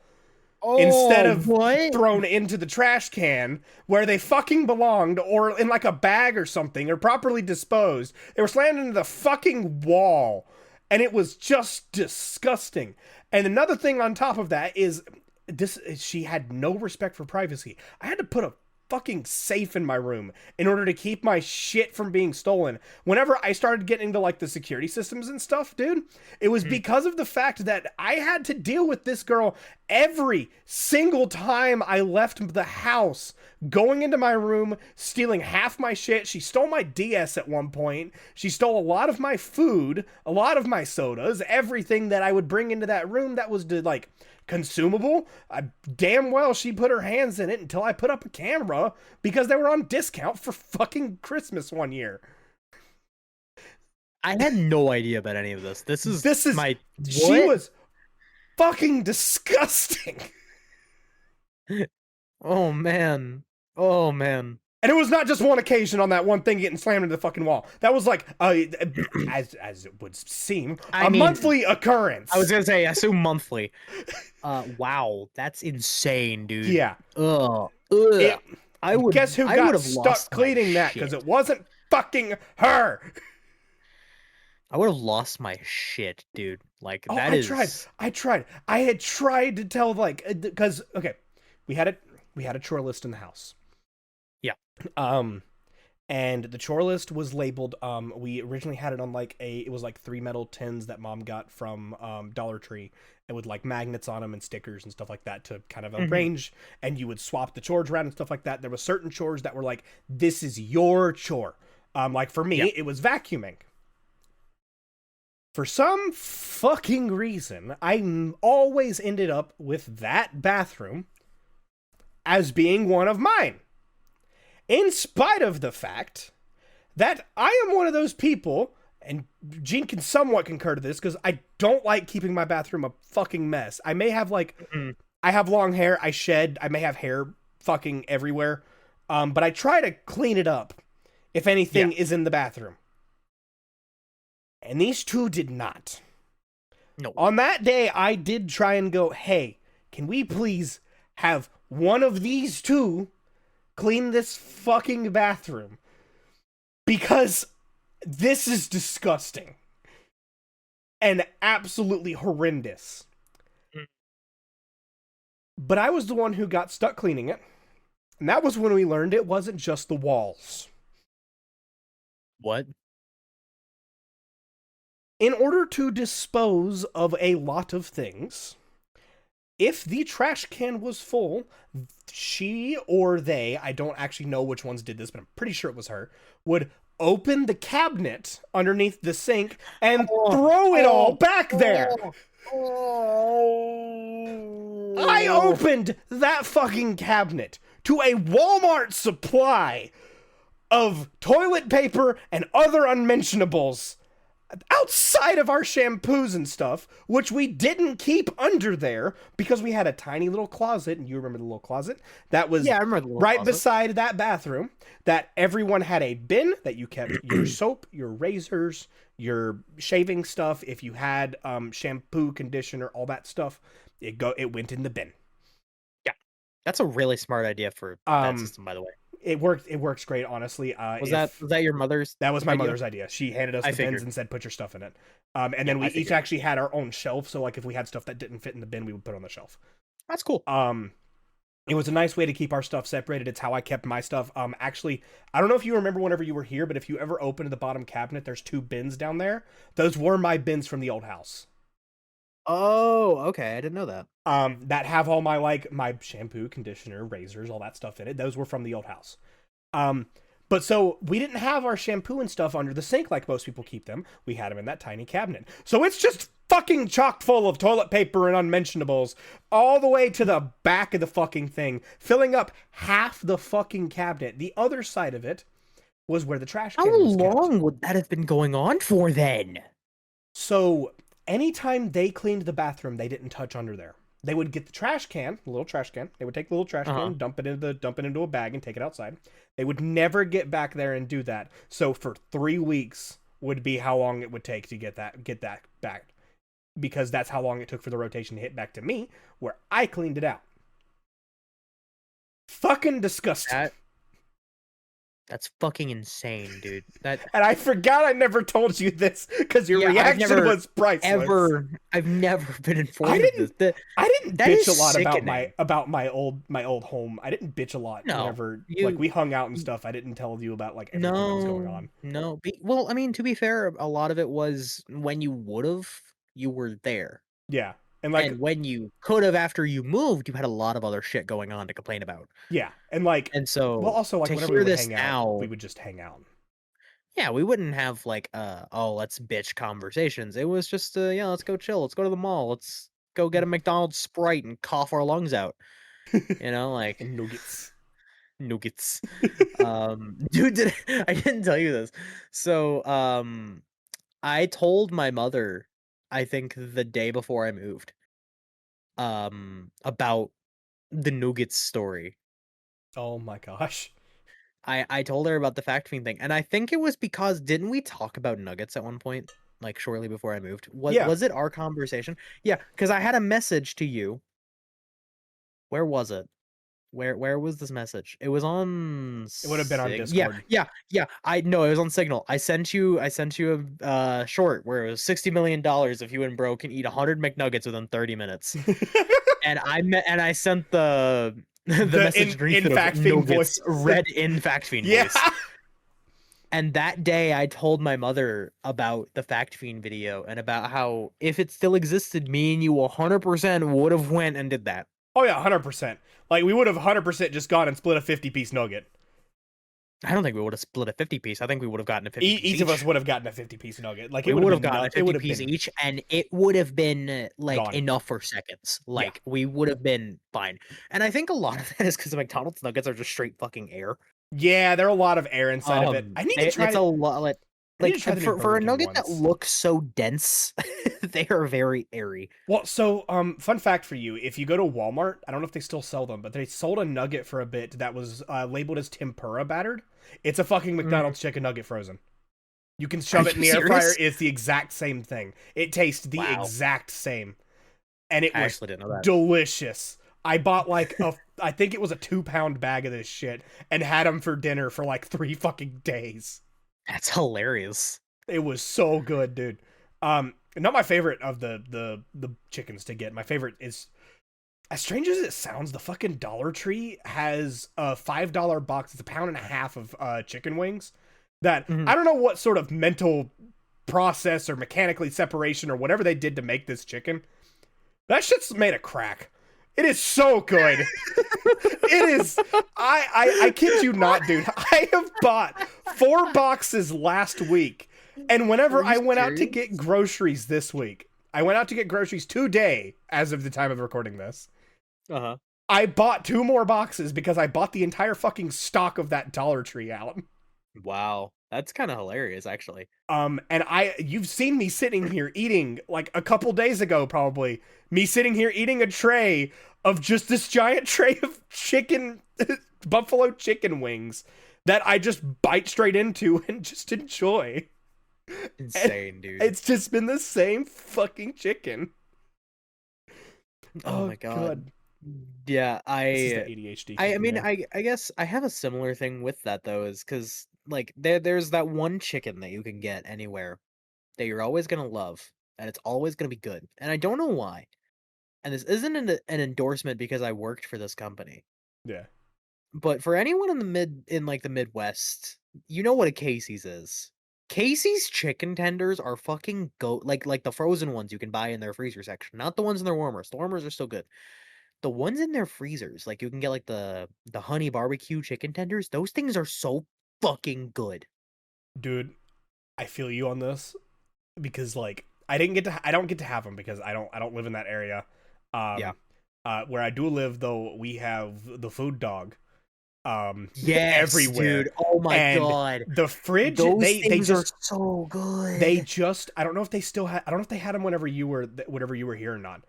instead Oh, of what? thrown into the trash can where they fucking belonged, or in like a bag or something, or properly disposed. They were slammed into the fucking wall, and it was just disgusting. And another thing on top of that is this: she had no respect for privacy. I had to put a fucking safe in my room in order to keep my shit from being stolen. Whenever I started getting into like the security systems and stuff, dude, it was because of the fact that I had to deal with this girl every single time I left the house, going into my room, stealing half my shit. She stole my DS at one point. She stole a lot of my food, a lot of my sodas, everything that I would bring into that room that was like consumable. Damn well she put her hands in it until I put up a camera because they were on discount for fucking Christmas one year. I had no idea about any of this. This is my... She was fucking disgusting. Oh man. Oh man. And it was not just one occasion on that one thing getting slammed into the fucking wall. That was like, as it would seem, a monthly occurrence. I was gonna say, I assume monthly. Wow, that's insane, dude. Yeah. Ugh. Guess who got stuck cleaning that because it wasn't fucking her. I would have lost my shit, dude. Like that I tried. I had tried to tell because okay, we had a chore list in the house. Yeah. And the chore list was labeled. We originally had it on it was like 3 metal tins that Mom got from Dollar Tree, and with like magnets on them and stickers and stuff like that to kind of arrange. And you would swap the chores around and stuff like that. There were certain chores that were like, this is your chore. Like for me, it was vacuuming. For some fucking reason, I always ended up with that bathroom as being one of mine. In spite of the fact that I am one of those people, and Gene can somewhat concur to this, because I don't like keeping my bathroom a fucking mess. I may have I have long hair, I shed, I may have hair fucking everywhere, but I try to clean it up if anything is in the bathroom. And these two did not. No. On that day, I did try and go, hey, can we please have one of these two clean this fucking bathroom? Because this is disgusting. And absolutely horrendous. But I was the one who got stuck cleaning it. And that was when we learned it wasn't just the walls. What? In order to dispose of a lot of things, if the trash can was full, she or they, I don't actually know which ones did this, but I'm pretty sure it was her, would open the cabinet underneath the sink and throw it all back there. I opened that fucking cabinet to a Walmart supply of toilet paper and other unmentionables outside of our shampoos and stuff, which we didn't keep under there because we had a tiny little closet, and you remember the little closet that was I remember the little right closet beside that bathroom, that everyone had a bin that you kept your soap, your razors, your shaving stuff. If you had shampoo, conditioner, all that stuff, it went in the bin. Yeah, that's a really smart idea for that system, by the way. It works great, honestly. Was that your mother's? That was my mother's idea. She handed us the bins and said, "Put your stuff in it." And then we each actually had our own shelf. So like if we had stuff that didn't fit in the bin, we would put on the shelf. That's cool. It was a nice way to keep our stuff separated. It's how I kept my stuff. Actually, I don't know if you remember whenever you were here, but if you ever opened the bottom cabinet, there's 2 bins down there. Those were my bins from the old house. Oh, okay. I didn't know that. That have all my my shampoo, conditioner, razors, all that stuff in it. Those were from the old house. But so we didn't have our shampoo and stuff under the sink like most people keep them. We had them in that tiny cabinet. So it's just fucking chock full of toilet paper and unmentionables all the way to the back of the fucking thing, filling up half the fucking cabinet. The other side of it was where the trash can was kept. How long would that have been going on for then? So anytime they cleaned the bathroom, they didn't touch under there. They would get the trash can, the little trash can. They would take the little trash can, dump it into a bag, and take it outside. They would never get back there and do that. So for 3 weeks would be how long it would take to get that back, because that's how long it took for the rotation to hit back to me, where I cleaned it out. Fucking disgusting. That's fucking insane, dude. That And I forgot I never told you this because your yeah, reaction was priceless. I've never been I informed of this. didn't I didn't That is bitch a lot sickening. about my old home. I didn't bitch a lot No, whenever like you we hung out and stuff. I didn't tell you about like everything that was going no, on. no. Well, I mean, to be fair, a lot of it was when you would have, you were there. Yeah. And like And when you could have after you moved, you had a lot of other shit going on to complain about. yeah, and like And well so also like to whenever we hear would this hang out, we now, would just hang out. yeah, we wouldn't have like oh, let's bitch conversations. It was just yeah, let's go chill. Let's go to the mall. Let's go get a McDonald's Sprite and cough our lungs out. You know, like And nuggets. nuggets. Dude, I didn't tell you this. So, I told my mother, I think the day before I moved, about the nuggets story. Oh my gosh. I told her about the fact fiend thing, and I think it was because didn't we talk about nuggets at one point, like shortly before I moved? Yeah. Was it our conversation? Yeah, because I had a message to you. Where was it? Where was this message? It was on It would have been on Yeah, Discord. yeah, yeah. I know it was on Signal. I sent you a short where it was $60 million if you and bro can eat 100 McNuggets within 30 minutes. And I sent the the The message underneath in it of fact fiend nuggets voice. read in Fact Fiend Yeah. voice. And that day I told my mother about the Fact Fiend video and about how if it still existed, me and you 100% would have went and did that. Oh yeah, 100%. Like we would have 100% just gone and split a 50-piece nugget. I don't think we would have split a 50 piece. I think we would have gotten a 50 piece Each of us each. would have gotten a 50-piece nugget. Like it We would have would have been gotten a it 50 would have piece been each, and it would have been like gone. enough for seconds. Yeah. Like we would have been fine. And I think a lot of that is because McDonald's nuggets are just straight fucking air. Yeah, there are a lot of air inside of it. It's a lot I need to try the new for Burger a King nugget that ones. looks so dense, they are very airy. Well, so fun fact for you: if you go to Walmart, I don't know if they still sell them, but they sold a nugget for a bit that was labeled as tempura battered. It's a fucking Mm. McDonald's chicken nugget frozen. You can Are shove it in you the air fryer. serious? It's the exact same thing. It tastes the Wow, exact same, and it I was actually didn't know that. delicious. I bought like I think it was a 2 pound bag of this shit, and had them for dinner for like 3 fucking days. That's hilarious. It was so good, dude. Not my favorite of the chickens to get. My favorite is, as strange as it sounds, the fucking Dollar Tree has a $5 box. It's a pound and a half of chicken wings. That I Mhm. don't know what sort of mental process or mechanically separation or whatever they did to make this chicken. That shit's made of crack. It is so good. It is. I kid you not, dude. I have bought 4 boxes last week, and Are whenever you I went out to serious? get groceries this week, I went out to get groceries today, as of the time of recording this. Uh-huh. I bought 2 more boxes because I bought the entire fucking stock of that Dollar Tree out. Wow. That's kind of hilarious, actually. And you've seen me sitting here eating, like a couple days ago, probably, me sitting here eating a tray of just this giant tray of chicken, buffalo chicken wings that I just bite straight into and just enjoy. And Insane, dude. it's just been the same fucking chicken. Oh Oh, my God. God. Yeah, This is the ADHD I kicking mean, in. I guess I have a similar thing with that though, is because like there's that one chicken that you can get anywhere that you're always gonna love, and it's always gonna be good. And I don't know why. And this isn't an endorsement because I worked for this company. Yeah. But for anyone in like the Midwest, you know what a Casey's is. Casey's chicken tenders are fucking like the frozen ones you can buy in their freezer section, not the ones in their warmers. The warmers are still good. The ones in their freezers, like you can get like the honey barbecue chicken tenders, those things are so fucking good. Dude, I feel you on this because like I don't get to have them because I don't live in that area. Yeah. Where I do live though, we have the food dog Yes, everywhere. dude. Oh my And god. the fridge, Those things are so good. I don't know if they still had I don't know if they had them whenever you were here or not.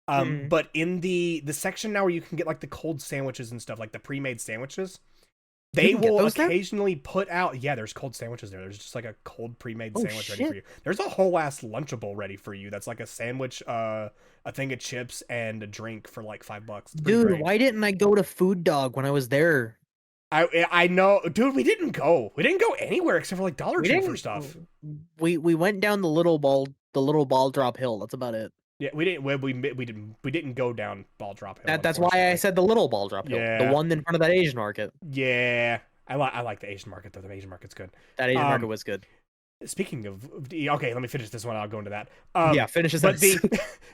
Mm. But in the section now where you can get like the cold sandwiches and stuff, like the pre-made sandwiches, You they can get will those there? occasionally put out, yeah, there's cold sandwiches there. There's just like a cold pre-made Oh sandwich ready for shit. you. There's a whole ass Lunchable ready for you. That's like a sandwich, a thing of chips and a drink for like $5. It's pretty Dude, great. why didn't I go to Food Dog when I was there? I know, dude. We didn't go. We didn't go anywhere except for like Dollar We Tree for didn't. stuff. We went down the little ball drop hill. That's about it. Yeah, we didn't. We didn't go down Ball Drop Hill, That's why I unfortunately. said the little ball drop hill, the Yeah, one in front of that Asian market. yeah. I like the Asian market though. The Asian market's good. That Asian market Um, was good. Speaking of, okay, let me finish this one. I'll go into that. Yeah, finish this. But the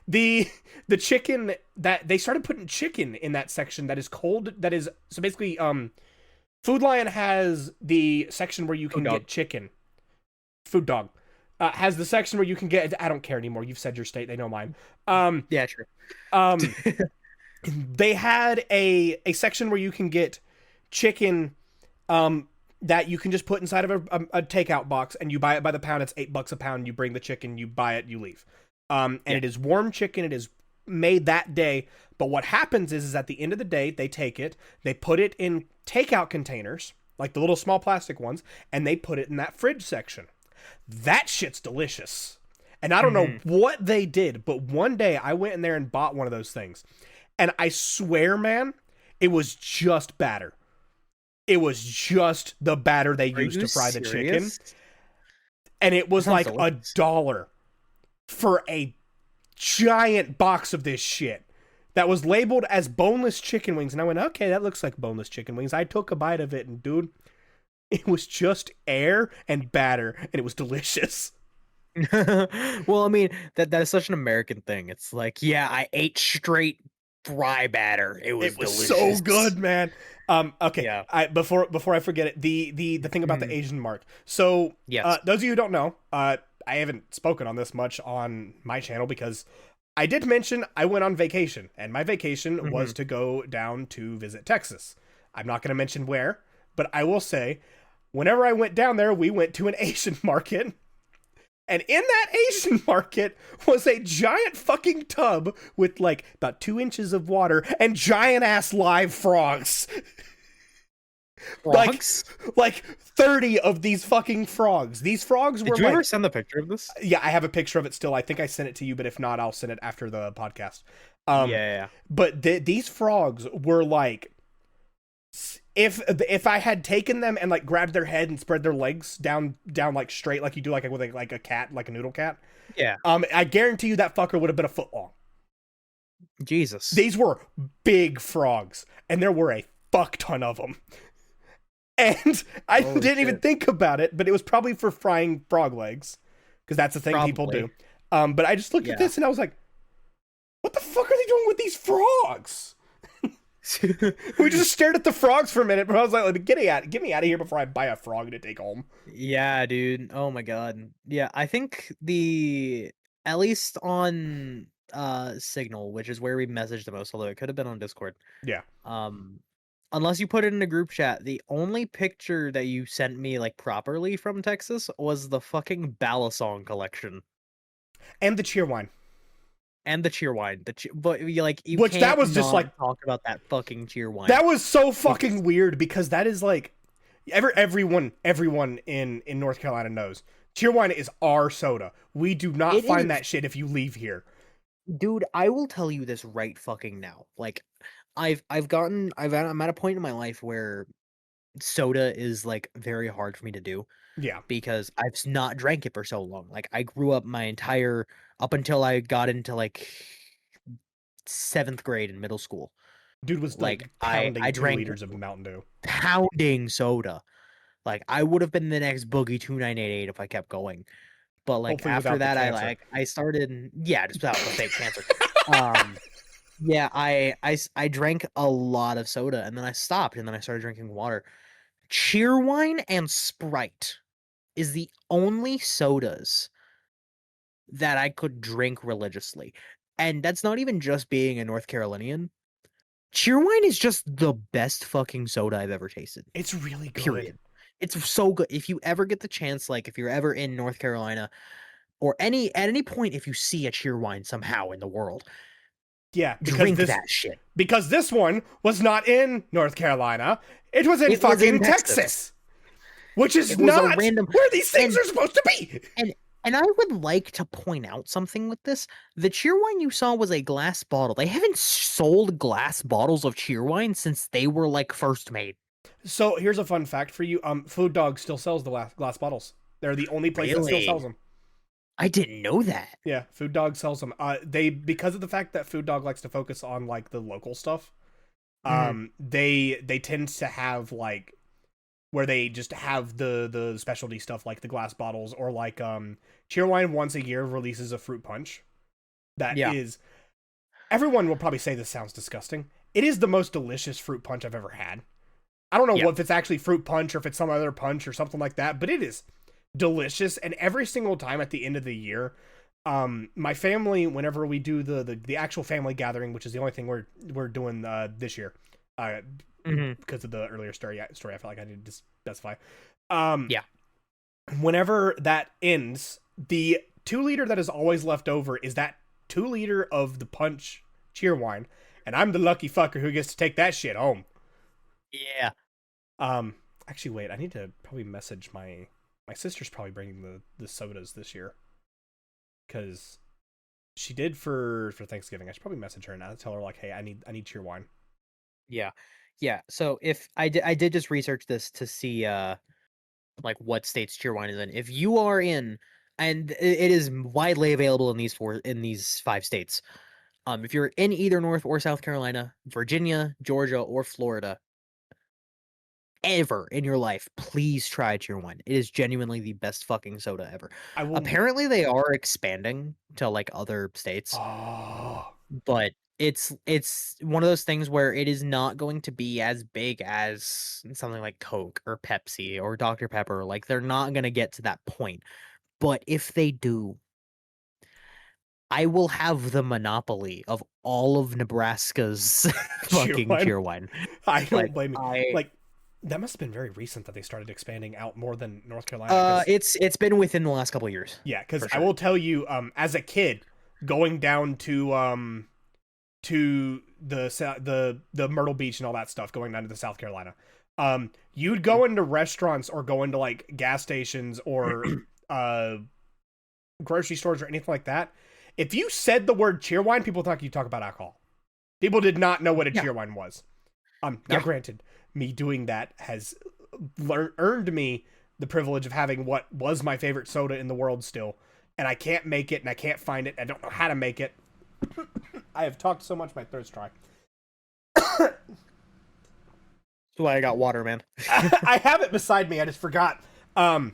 the the chicken that they started putting chicken in that section that is cold. That is so basically Food Lion has the section where you can get chicken. Food Dog has the section where you can get. I don't care anymore. You've said your state. They know mine. Yeah, true. Um, they had a section where you can get chicken. That you can just put inside of a takeout box, and you buy it by the pound. It's $8 a pound. You bring the chicken, you buy it, you leave. And it is warm chicken. It is made that day. But what happens is at the end of the day, they take it, they put it in takeout containers, like the little small plastic ones, and they put it in that fridge section. That shit's delicious. And I don't know what they did, but one day I went in there and bought one of those things. And I swear, man, it was just batter. It was just the batter they used to fry the chicken. And it was like $1 for a giant box of this shit that was labeled as boneless chicken wings. And I went, okay, that looks like boneless chicken wings. I took a bite of it, and dude, it was just air and batter, and it was delicious. Well, I mean, that is such an American thing. It's like, yeah, I ate straight fry batter. It was delicious. So good, man. Okay. Yeah. Before I forget it, the thing about the Asian mark. So, yes. Those of you who don't know, I haven't spoken on this much on my channel because I did mention I went on vacation, and my vacation was to go down to visit Texas. I'm not going to mention where, but I will say, whenever I went down there, we went to an Asian market. And in that Asian market was a giant fucking tub with like about 2 inches of water and giant ass live frogs. Frogs? Like 30 of these fucking frogs. These frogs were. Did you ever send the picture of this? Yeah, I have a picture of it still. I think I sent it to you, but if not, I'll send it after the podcast. Yeah. But these frogs were like, if I had taken them and like grabbed their head and spread their legs down like straight like you do with a cat, like a noodle cat. Yeah. I guarantee you that fucker would have been a foot long. Jesus. These were big frogs, and there were a fuck ton of them. And I didn't even think about it, but it was probably for frying frog legs, because that's the thing people do. But I just looked at this and I was like, what the fuck are they doing with these frogs? We just stared at the frogs for a minute, but I was like, get me out of here before I buy a frog to take home. Yeah, dude. Oh my god. Yeah, I think at least on Signal, which is where we messaged the most, although it could have been on Discord. Yeah. Unless you put it in a group chat, the only picture that you sent me like properly from Texas was the fucking Balisong collection. And the Cheerwine. And the Cheerwine, but you which can't that was just like talk about that fucking Cheerwine. That was so fucking weird because that is like everyone in North Carolina knows Cheerwine is our soda. We do not find that shit if you leave here. Dude, I will tell you this right fucking now. Like I'm at a point in my life where soda is like very hard for me to do. Yeah. Because I've not drank it for so long. Like I grew up up until I got into like 7th grade in middle school. Dude was like pounding I drank 2 liters of Mountain Dew. Pounding soda. Like I would have been the next Boogie 2988 if I kept going. But like hopefully after that I started just without the fake cancer. Yeah, I drank a lot of soda and then I stopped and then I started drinking water. Cheerwine and Sprite is the only sodas that I could drink religiously. And that's not even just being a North Carolinian. Cheerwine is just the best fucking soda I've ever tasted. It's really good. Period. It's so good. If you ever get the chance, like if you're ever in North Carolina or at any point if you see a Cheerwine somehow in the world, drink that shit. Because this one was not in North Carolina. It was in fucking Texas. Which is not a random, where these things are supposed to be. And I would like to point out something with this. The Cheerwine you saw was a glass bottle. They haven't sold glass bottles of Cheerwine since they were like first made. So here's a fun fact for you. Food Dog still sells the glass bottles. They're the only place that still sells Really? them. I didn't know that. Yeah, Food Dog sells them. They because of the fact that Food Dog likes to focus on like the local stuff. Hmm. They tend to have like where they just have the specialty stuff like the glass bottles or like Cheerwine once a year releases a fruit punch that Yeah. is everyone will probably say this sounds disgusting. It is the most delicious fruit punch I've ever had. I don't know Yeah. if it's actually fruit punch or if it's some other punch or something like that, but it is delicious. And every single time at the end of the year, my family, whenever we do the actual family gathering, which is the only thing we're doing this year, uh, Hmm. because of the earlier story, I felt like I needed to specify. Um, Yeah. Whenever that ends, the 2 liter that is always left over is that 2 liter of the punch cheer wine, and I'm the lucky fucker who gets to take that shit home. Yeah. Um, Actually, wait, I need to probably message my sister's probably bringing the sodas this year because she did for Thanksgiving. I should probably message her and tell her like, hey, I need cheer wine. Yeah. Yeah. So if I did just research this to see like what states Cheerwine is in. If you are in, and it is widely available in these 5 states. If you're in either North or South Carolina, Virginia, Georgia, or Florida, ever in your life, please try Cheerwine. It is genuinely the best fucking soda ever. I will. Apparently, they are expanding to like other states, Oh, but it's one of those things where it is not going to be as big as something like Coke or Pepsi or Dr. Pepper. Like they're not going to get to that point. But if they do, I will have the monopoly of all of Nebraska's cheer fucking wine. Cheerwine. I Like don't blame you. I Like that must have been very recent that they started expanding out more than North Carolina because it's been within the last couple of years yeah, because for I sure. will tell you, as a kid, going down to the Myrtle Beach and all that stuff, going down to the South Carolina, you'd Mhm. go into restaurants or go into like gas stations or uh grocery stores or anything like that. If you said the word cheerwine, people thought you talk about alcohol. People did not know what a Yeah, cheerwine was. Now yeah. granted, me doing that has earned me the privilege of having what was my favorite soda in the world still, and I can't make it and I can't find it. I don't know how to make it. I have talked so much, my throat's dry. That's why I got water, man. I have it beside me. I just forgot. Um,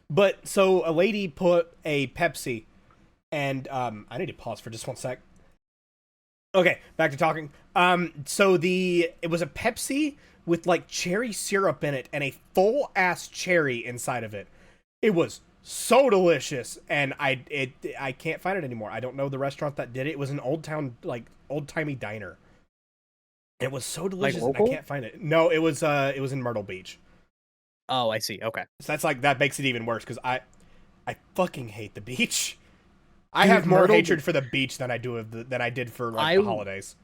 but so a lady put a Pepsi, and I need to pause for just one sec. Okay, back to talking. So it was a Pepsi with like cherry syrup in it and a full ass cherry inside of it. It was so delicious, and I can't find it anymore. I don't know the restaurant that did it. It was an old timey diner. It was so Like delicious, and I local? can't find it. No, it was in Myrtle Beach. Oh, I see. Okay. So that's like that makes it even worse because I fucking hate the beach. I Dude, have more Myrtle hatred for the beach than than I did for like I the holidays.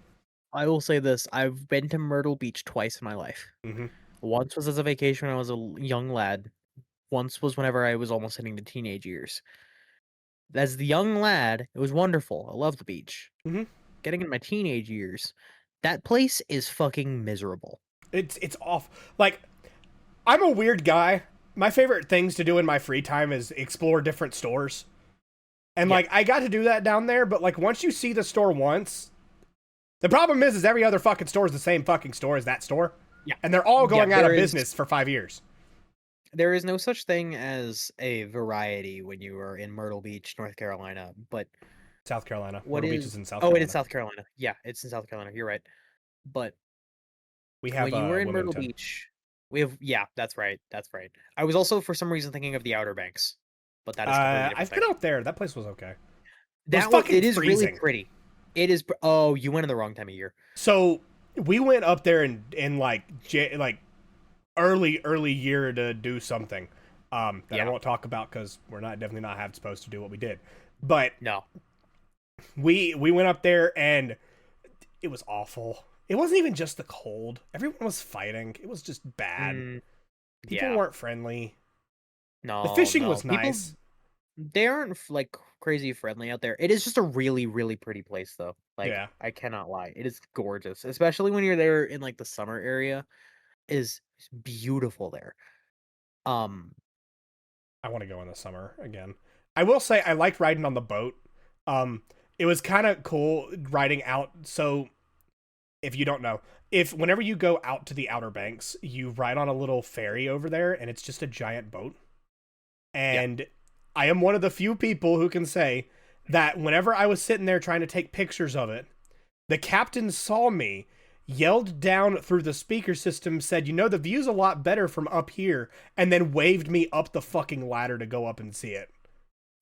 I will say this. I've been to Myrtle Beach twice in my life. Hmm. Once was as a vacation when I was a young lad. Once was whenever I was almost hitting the teenage years. As the young lad, it was wonderful. I love the beach. Hmm. Getting in my teenage years, that place is fucking miserable. It's off. Like I'm a weird guy. My favorite things to do in my free time is explore different stores. And Yeah. like I got to do that down there, but like once you see the store once, the problem is every other fucking store is the same fucking store as that store. Yeah. And they're all Yeah, going out of business for 5 years. there is no such thing as a variety when you are in Myrtle Beach, North Carolina. But South Carolina. what Myrtle Beach is is in South oh, it is Carolina. South Carolina. Yeah, it's in South Carolina. You're right. But We have when you were in Myrtle Wilmington. Beach, we have yeah, that's right. That's right. I was also for some reason thinking of the Outer Banks, but that is a completely different I've thing. been out there. That place was okay. It was That one fucking it is really freezing. pretty. It is oh, you went in the wrong time of year. So we went up there in like like early year to do something that I Yeah. won't talk about because we're not definitely not have supposed to do what we did. But No. we went up there and it was awful. It wasn't even just the cold. Everyone was fighting. It was just bad. Mm, People yeah. weren't friendly. The No, fishing no. was People nice. they aren't like crazy friendly out there. It is just a really, really pretty place though. Like Yeah. I cannot lie. It is gorgeous, especially when you're there in like the summer area. is beautiful there. Um, I want to go in the summer again. I will say I liked riding on the boat. Um, it was kind of cool riding out. So if you don't know, if whenever you go out to the Outer Banks, you ride on a little ferry over there, and it's just a giant boat. yeah, And I am one of the few people who can say that whenever I was sitting there trying to take pictures of it, the captain saw me, yelled down through the speaker system, said, "You know, the view's a lot better from up here," and then waved me up the fucking ladder to go up and see it.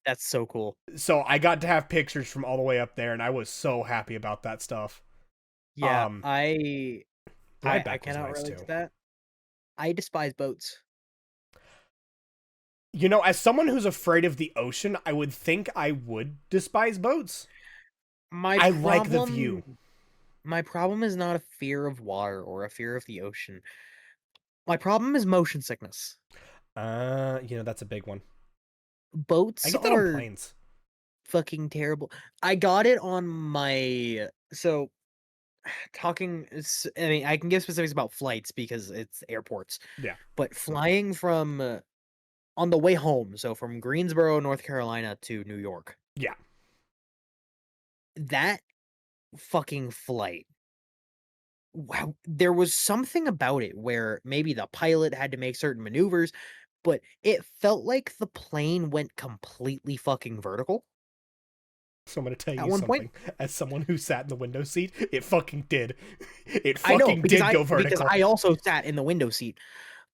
that's so cool. So I got to have pictures from all the way up there, and I was so happy about that stuff. Yeah, Um, I Ride I back was cannot nice relate to too. that. I despise boats. You know, as someone who's afraid of the ocean, I would think I would despise boats. My I like the view. problem my problem is not a fear of water or a fear of the ocean. My problem is motion sickness. That's a big one. I Boats get that on are planes. fucking terrible. I got it on my so I mean, I can give specifics about flights because it's airports, Yeah. but flying from on the way home, so from Greensboro, North Carolina to New York, Yeah. that fucking flight. Wow, there was something about it where maybe the pilot had to make certain maneuvers, but it felt like the plane went completely fucking vertical So I'm gonna tell at you one point. something. As someone who sat in the window seat, it fucking did. It I know fucking did go because vertical. I also sat in the window seat.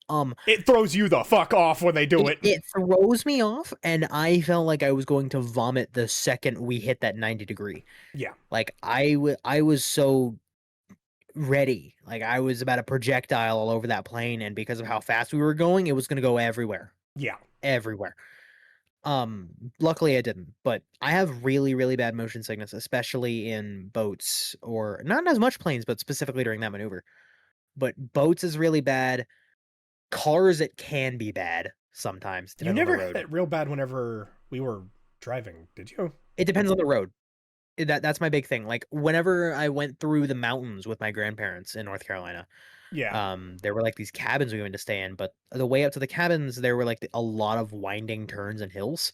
Um, It throws you the fuck off when they do it. it throws me off, and I felt like I was going to vomit the second we hit that 90 degree. Yeah. Like I was so ready. Like I was about a projectile all over that plane, and because of how fast we were going, it was gonna go everywhere. Yeah. Everywhere. Um, Luckily I didn't, but I have really, really bad motion sickness, especially in boats or not as much planes, but specifically during that maneuver. But boats is really bad. Cars, it can be bad sometimes, You depends on the never had road. it real bad whenever we were driving, did you? It depends on the road. That's my big thing. Like whenever I went through the mountains with my grandparents in North Carolina, Yeah. there were like these cabins we went to stay in, but the way up to the cabins, there were like a lot of winding turns and hills.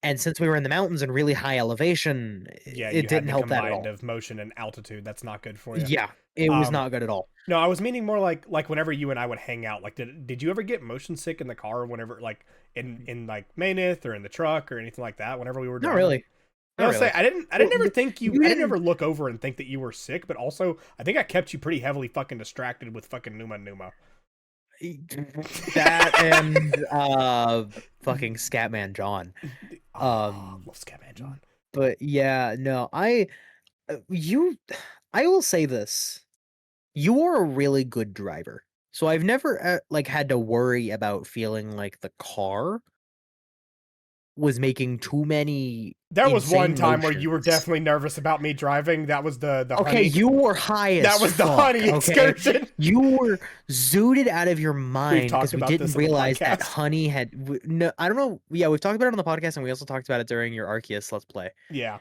And since we were in the mountains and really high elevation, Yeah, it you had didn't the help that at combined all. of motion and altitude. That's not good for you. Yeah, it was Um, not good at all. no, I was meaning more like whenever you and I would hang out. Like, did you ever get motion sick in the car whenever like in like Mammoth or in the truck or anything like that? Whenever we were Not driving. really. I Not was say really. I Well, didn't ever think you I didn't didn't ever look over and think that you were sick, but also I think I kept you pretty heavily fucking distracted with fucking Numa Numa. that and fucking Scatman John. Oh, Um love Scatman John. but yeah, no, you I will say this. You are a really good driver. So I've never like had to worry about feeling like the car was making too many There was one insane time where you were motions. definitely nervous about me driving. That was the Okay, honey. you were high That as was the fuck, honey okay? excursion. You were zooted out of your We've mind talked because we about didn't this on the realize that podcast. Honey had no, I don't know. Yeah, we've talked about it on the podcast and we also talked about it during your Arceus Let's Play. Yeah,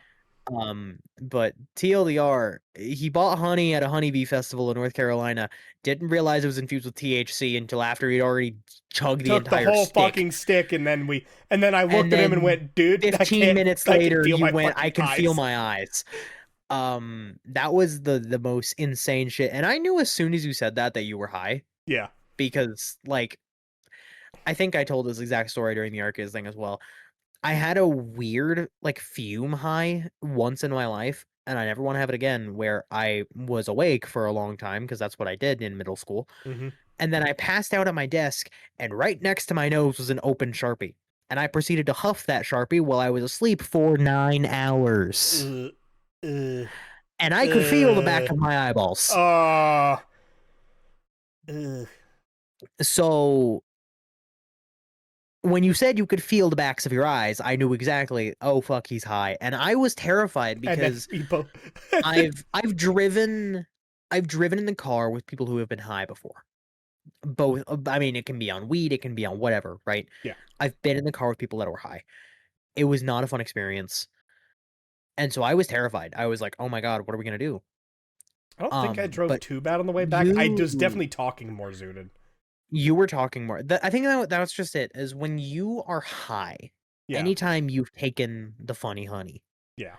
But TLDR, he bought honey at a honeybee festival in North Carolina, didn't realize it was infused with THC until after he'd already chugged the took the entire whole stick. fucking stick, and then I And looked at him and then went, "Dude, 15 minutes I can later, feel you my went, I fucking can feel eyes." my eyes. That was the most insane shit. And I knew as soon as you said that you were high Yeah, because like I think I told this exact story during the Arceus thing as well. I had a weird like fume high once in my life, and I never want to have it again, where I was awake for a long time because that's what I did in middle school. hmm And then I passed out at my desk, and right next to my nose was an open Sharpie. And I proceeded to huff that Sharpie while I was asleep for 9 hours. uh, uh, And I could feel the back uh, of my eyeballs. uh, uh. So when you said you could feel the backs of your eyes, I knew exactly, oh fuck, he's high. And I was terrified And then because we both. I've driven in the car with people who have been high before. Both I mean it can be on weed, it can be on whatever, right? Yeah, I've been in the car with people that were high. It was not a fun experience. And so I was terrified. I was like, "Oh my god, what are we going to do?" I don't think I drove But too bad on the way back. I was you definitely talking more zooted. you were talking more. I think that's just it. Is when you are high, Yeah. anytime you've taken the funny honey, Yeah.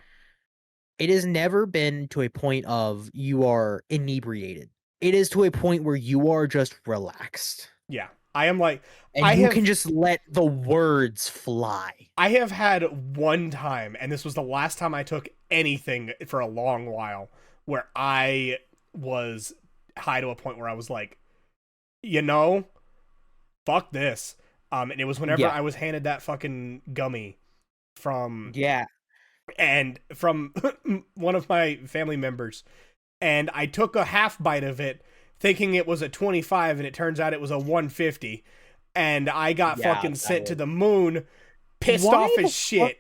it has never been to a point of you are inebriated. It is to a point where you are just relaxed. Yeah. I am like And I you can have just let the words fly. I have had one time, and this was the last time I took anything for a long while, where I was high to a point where I was like, you know, fuck this. And it was whenever Yeah. I was handed that fucking gummy from Yeah. from one of my family members, and I took a half bite of it, thinking it was a 25, and it turns out it was a 150, and I got Yeah. fucking That sent to was. the moon, pissed Why off as the fuck? shit.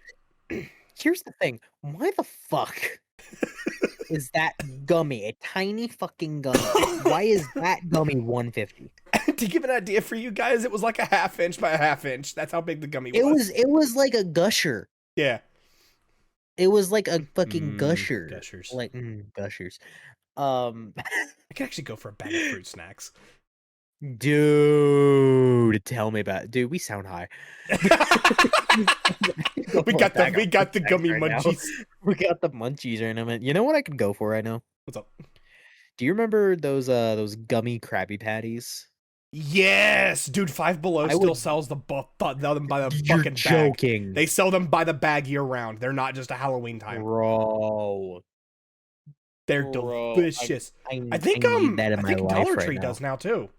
Here's the thing. Why the fuck is that gummy a tiny fucking gummy? Why is that gummy 150? To give an idea for you guys, it was like a half inch by a half inch. That's how big the gummy It was was. it was like a gusher. Yeah. It was like a fucking gusher. Gushers. Like gushers. Um I could actually go for a bag of fruit snacks. dude, tell me about it. Dude, we sound high. Go we for a got the bag we of fruit got the snacks gummy right now. munchies. We got the munchies right now, man. You know what I could go for right now? What's up? Do you remember those gummy Krabby Patties? Yes, dude. Five Below I still would. sells them by the You're fucking bag. joking, They sell them by the bag year round. They're not just a Halloween time. bro. They're Bro, delicious. I need that in I my think Dollar life right Tree now. does now too.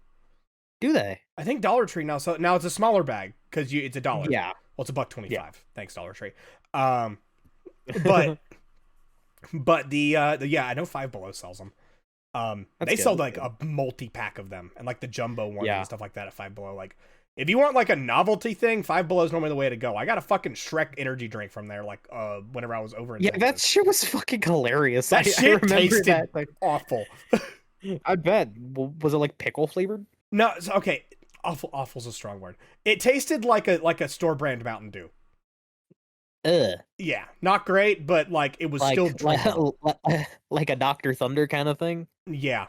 Do they? I think Dollar Tree now it's a smaller bag because it's a dollar. Yeah, Well, it's a buck yeah. 25. Thanks, Dollar Tree. Um, but the yeah, I know Five Below sells them. That's They good. sell That's like good. a multi pack of them and like the jumbo ones Yeah. and stuff like that at Five Below. Like, if you want like a novelty thing, Five Below is normally the way to go. I got a fucking Shrek energy drink from there, like whenever I was over in Yeah, that Texas. shit was fucking hilarious. That I shit remember tasted that. Like, awful. I bet. Was it like pickle flavored? No, okay, awful's a strong word. It tasted like a store brand Mountain Dew. Ugh. Yeah, not great, but like it was still drinkable. Like a Dr. Thunder kind of thing. Yeah,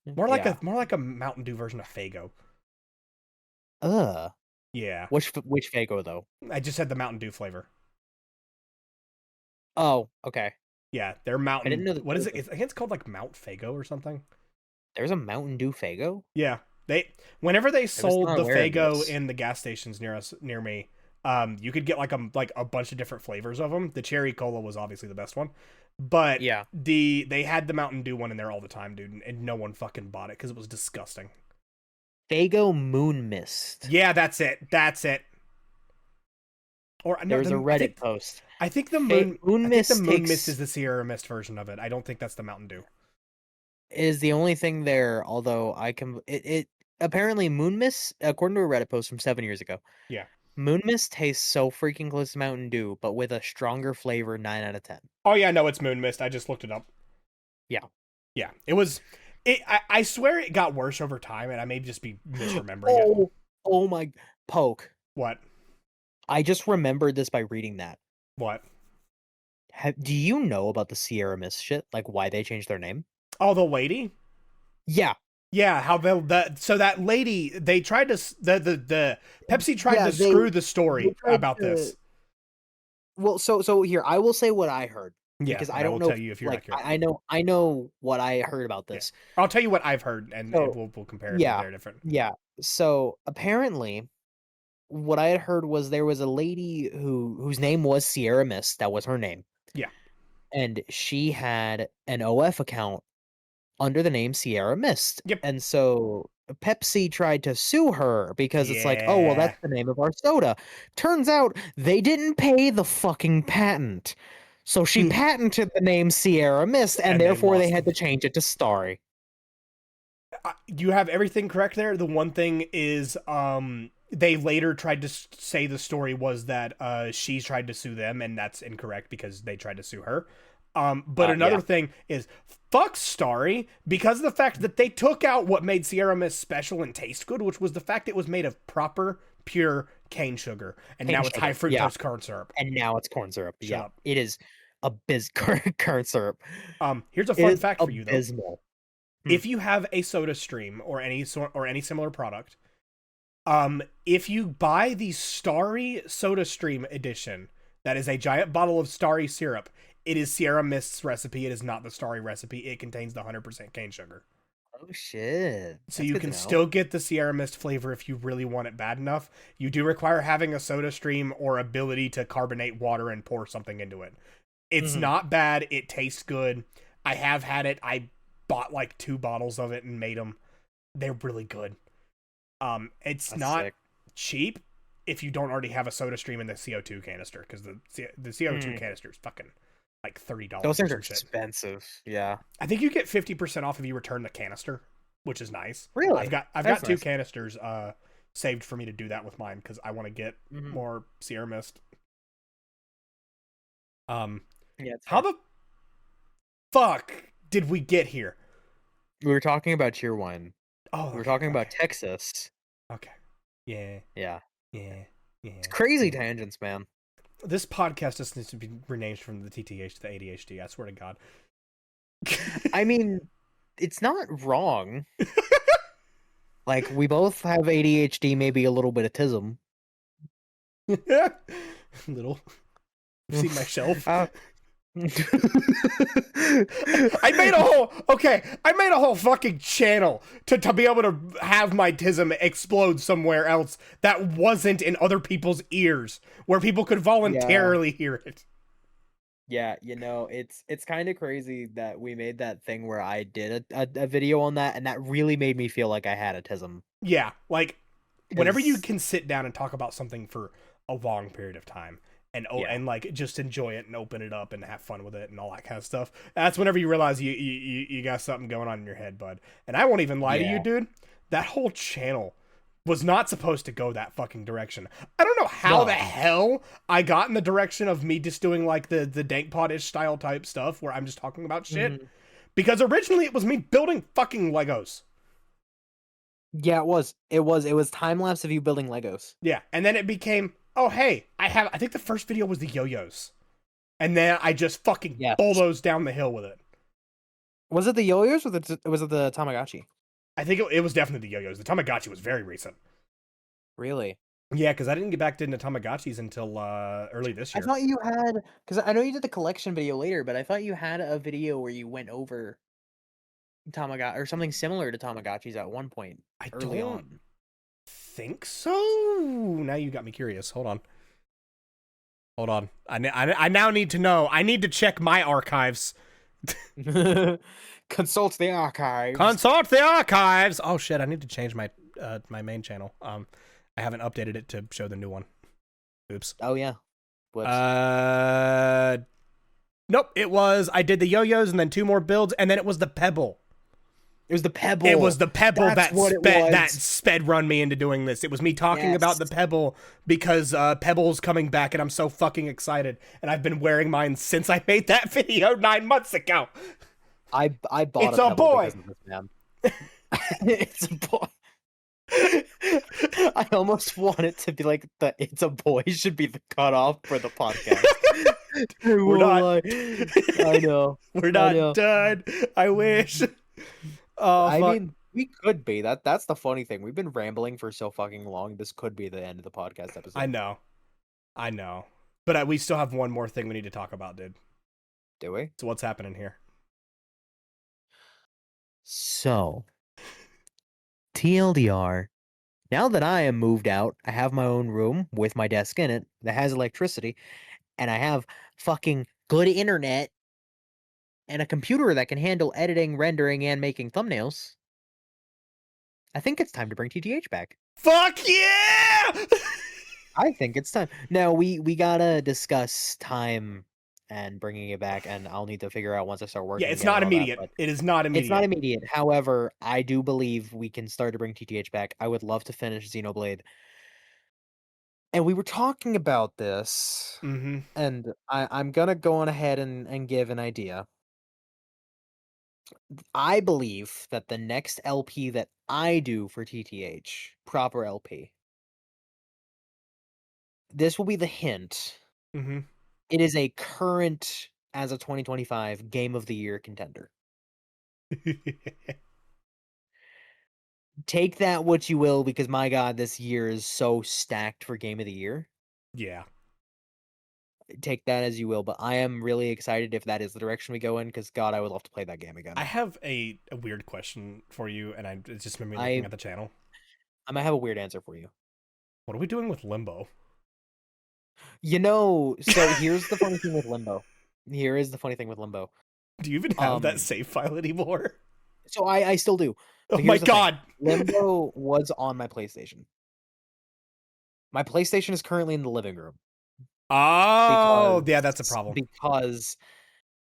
Yeah. more like a Mountain Dew version of Fago. Ugh. Yeah, Which Fago though? I just had the Mountain Dew flavor. Oh, okay. Yeah, they're I didn't Mountain. know that What is it? I think it's called like Mount Fago or something. there's a Mountain Dew Fago. Yeah, whenever they I was sold not the aware of Fago this. in the gas stations near me, you could get like a bunch of different flavors of them. The cherry cola was obviously the best one, but Yeah. they had the Mountain Dew one in there all the time, dude, and no one fucking bought it because it was disgusting. Fago Moon Mist. Yeah, that's it. That's it. Or no, There was a Reddit post. I think the Moon I think the Mist Moon Mist takes is the Sierra Mist version of it. I don't think that's the Mountain Dew. is the only thing there, although I can it apparently Moon Mist, according to a Reddit post from 7 years ago, Yeah. Moon Mist tastes so freaking close to Mountain Dew, but with a stronger flavor 9 out of 10. Oh yeah, no, it's Moon Mist. I just looked it up. Yeah. Yeah, it was. I swear it got worse over time, and I may just be misremembering it. Oh my Poke. What? I just remembered this by reading that. What? Do you know about the Sierra Mist shit? Like why they changed their name? Oh, the lady. Yeah. Yeah, how so that lady they tried to the Pepsi tried Yeah, to screw the story tried about to- this. Well, so here I will say what I heard Yeah, because and I don't will know. tell you if you're Like accurate. I know what I heard about this. I'll tell you what I've heard, and So, we'll compare yeah, if they're different. yeah. So apparently, what I had heard was there was a lady whose name was Sierra Mist. That was her name. Yeah. And she had an OF account under the name Sierra Mist. Yep. And so Pepsi tried to sue her because it's like, oh, well, that's the name of our soda. Turns out they didn't pay the fucking patent. So she patented the name Sierra Mist, and therefore they had to change it to Starry. You have everything correct there. The one thing is, they later tried to say the story was that she tried to sue them, and that's incorrect because they tried to sue her. But another thing is, fuck Starry, because of the fact that they took out what made Sierra Mist special and taste good, which was the fact it was made of proper, pure cane sugar, and now it's high fructose corn syrup. And now it's corn syrup. Shut yeah, up. it is. current syrup. Here's a It fun is fact for you though. abysmal. If you have a Soda Stream or any similar product, if you buy the Starry Soda Stream edition, that is a giant bottle of Starry syrup. It is Sierra Mist's recipe. It is not the Starry recipe. It contains the 100% cane sugar. Oh shit. So That's you good to can know. still get the Sierra Mist flavor if you really want it bad enough. You do require having a Soda Stream or ability to carbonate water and pour something into it. It's not bad. It tastes good. I have had it. I bought like 2 bottles of it and made them. They're really good. It's That's not sick. cheap if you don't already have a Soda Stream in the CO2 canister, because the CO2 canister is fucking like $30 Those or things are some shit. expensive. Yeah. I think you get 50% off if you return the canister, which is nice. Really? I've got That's 2 nice. canisters saved for me to do that with mine because I want to get more Sierra Mist. Yeah. How the fuck did we get here? We were talking about Cheerwine. Oh, We were talking about Texas. Okay. Yeah. Yeah. Yeah. It's crazy tangents, man. This podcast just needs to be renamed from the TTH to the ADHD. I swear to God. I mean, it's not wrong. Like, we both have ADHD, maybe a little bit of tism. Little. You've seen my shelf. I made a whole fucking channel to be able to have my tism explode somewhere else that wasn't in other people's ears, where people could voluntarily hear it. Yeah, it's kind of crazy that we made that thing where I did a video on that, and that really made me feel like I had autism. Yeah, like, whenever you can sit down and talk about something for a long period of time, and like just enjoy it and open it up and have fun with it and all that kind of stuff, that's whenever you realize you got something going on in your head, bud. And I won't even lie to you, dude, that whole channel was not supposed to go that fucking direction. I don't know how the hell I got in the direction of me just doing like the dank pod-ish style type stuff where I'm just talking about shit, because originally it was me building fucking Legos. Yeah, it was time lapse of you building Legos. Yeah, and then it became, oh hey, I think the first video was the yo-yos, and then I just fucking bulldozed down the hill with it. Was it the yo-yos or was it the Tamagotchi? I think it was definitely the yo-yos. The Tamagotchi was very recent. Really? Yeah, because I didn't get back into Tamagotchis until early this year. I thought you had, because I know you did the collection video later, but I thought you had a video where you went over Tamagotchi or something similar to Tamagotchis at one point early on. Think so. Now you got me curious. Hold on. I now need to know. I need to check my archives. Consult the archives. Consult the archives. Oh shit! I need to change my my main channel. I haven't updated it to show the new one. Oops. Oh yeah. Whoops. Nope. It was. I did the yo-yos and then 2 more builds, and then it was the Pebble. It was the Pebble. It was the Pebble that sped run me into doing this. It was me talking about the Pebble because Pebble's coming back and I'm so fucking excited. And I've been wearing mine since I made that video 9 months ago. I bought it's a boy. Because of this, man. It's a boy. I almost want it to be like the "it's a boy" should be the cutoff for the podcast. We're not. I know. We're not done. I wish. Oh, I mean, we could be. That's the funny thing. We've been rambling for so fucking long. This could be the end of the podcast episode. I know. But we still have one more thing we need to talk about, dude. Do we? So what's happening here? So, TLDR, now that I am moved out, I have my own room with my desk in it that has electricity, and I have fucking good internet and a computer that can handle editing, rendering, and making thumbnails. I think it's time to bring TTH back. Fuck yeah! I think it's time. Now, we gotta discuss time and bringing it back, and I'll need to figure out once I start working. Yeah, it's not immediate. It is not immediate. It's not immediate. However, I do believe we can start to bring TTH back. I would love to finish Xenoblade. And we were talking about this, and I'm gonna go on ahead and give an idea. I believe that the next LP that I do for TTH, proper LP, this will be the hint. It is a current as a 2025 Game of the Year contender. Take that what you will, because my God, this year is so stacked for Game of the Year. Yeah. Take that as you will, but I am really excited if that is the direction we go in, because God, I would love to play that game again. I have a weird question for you, and it's just me looking I at the channel. I might have a weird answer for you. What are we doing with Limbo? So here's the funny thing with Limbo. Here is the funny thing with Limbo. Do you even have that Um, save file anymore? so I still do. Oh But my here's the thing. god! Limbo was on my PlayStation. My PlayStation is currently in the living room Oh, because yeah, that's a problem. because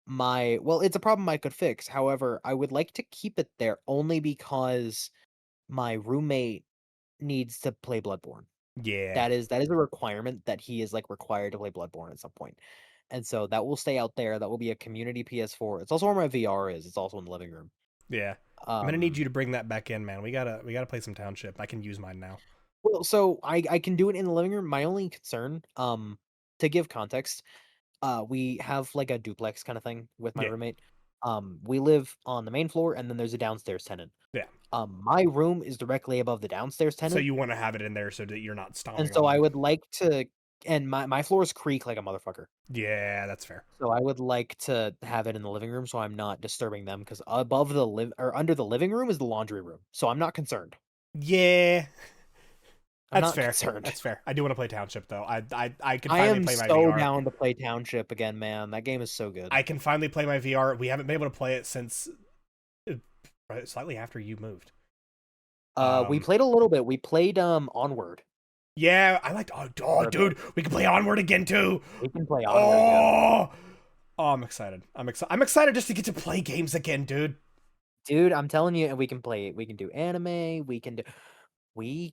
it's a problem I could fix. However, I would like to keep it there only because my roommate needs to play Bloodborne. Yeah, That is a requirement that he is like required to play Bloodborne at some point. And so that will stay out there. That will be a community PS4. It's also where my VR is. It's also in the living room. yeah. I'm gonna need Um you to bring that back in, man. We gotta play some Township. I can use mine now. well, so I can do it in the living room. My only concern, to give context, we have like a duplex kind of thing with my Yeah, roommate. We live on the main floor and then there's a downstairs tenant. yeah. My room is directly above the downstairs So tenant. you want to have it in there so that you're not And stomping so on I them. would like to, and my floors creak like a motherfucker. Yeah, that's fair. So I would like to have it in the living room so I'm not disturbing them, because above the live or under the living room is the laundry room. So I'm not concerned. Yeah, I'm that's not fair. concerned. That's fair. I do want to play Township though. I can I finally am play my so VR. down to play Township again, man. That game is so good. I can finally play my VR. We haven't been able to play it since slightly after you moved. We played a little bit. We played Onward. Yeah, I liked. Oh, For a bit. dude, we can play Onward again too. We can play Onward again. Oh, I'm excited. I'm excited just to get to play games again, dude. Dude, I'm telling you, and we can play, we can do anime, we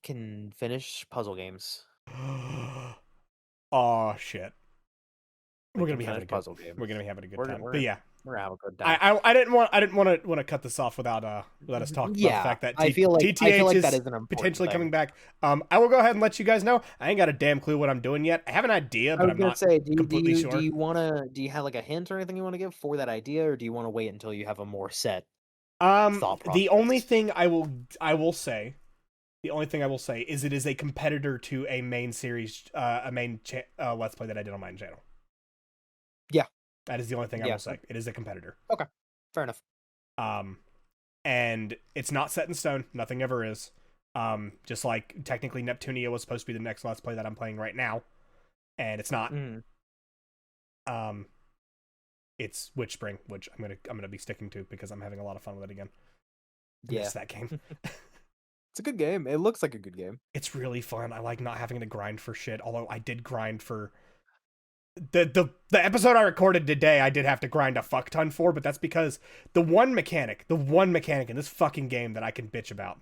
can finish puzzle games. Oh shit, We we're gonna can be having finish a good. puzzle games. We're gonna be having a good We're time. But we're yeah, we're gonna have a good time. I didn't want to cut this off without us talking about the Yeah, fact that I feel like TTH that is is an important potentially coming thing. back. I will go ahead and let you guys know. I ain't got a damn clue what I'm doing yet. I have an idea, I but was I'm gonna not say, completely sure. do you have like a hint or anything you want to give for that idea, or do you want to wait until you have a more set thought The only process? thing I will say, the only thing I will say is it is a competitor to a main series, a main let's play that I did on my channel. Yeah, That is the only thing I yeah. will say. It is a competitor. Okay, fair enough. Um, and it's not set in stone. Nothing ever is. Just like technically Neptunia was supposed to be the next let's play that I'm playing right now, and it's not. Mm, Um, it's Witchspring, which I'm gonna be sticking to because I'm having a lot of fun with it again. I yeah, miss that game. it's a good game. It looks like a good game. It's really fun. I like not having to grind for shit. Although I did grind for the episode I recorded today. I did have to grind a fuck ton for, but that's because the one mechanic in this fucking game that I can bitch about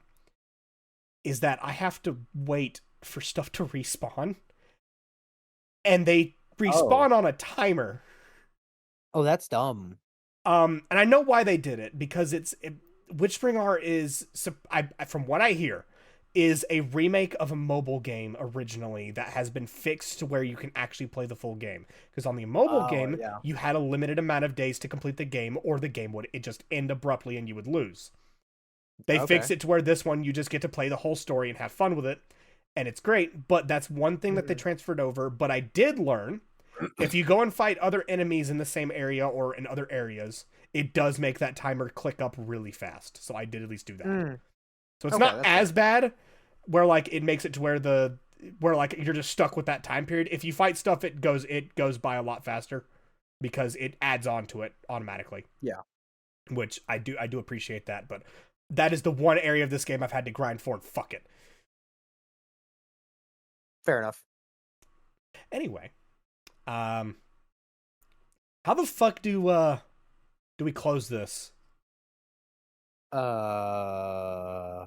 is that I have to wait for stuff to respawn, and they Oh, respawn on a timer. oh, that's dumb. And I know why they did it because Witchspring R is, from what I hear, is a remake of a mobile game originally that has been fixed to where you can actually play the full game. Because on the mobile Oh, game, yeah. you had a limited amount of days to complete the game, or the game would just end abruptly and you would lose. They Okay. fixed it to where this one you just get to play the whole story and have fun with it, and it's great. But that's one thing that they Mhm. transferred over. But I did learn if you go and fight other enemies in the same area or in other areas, it does make that timer click up really fast. So I did at least do that. Mm, So it's okay, not that's as fair. bad where like it makes it to where like you're just stuck with that time period. If you fight stuff, it goes by a lot faster because it adds on to it automatically. Yeah, Which I do appreciate that, but that is the one area of this game I've had to grind for, and fuck it. fair enough. Anyway, um how the fuck do we close this? Uh.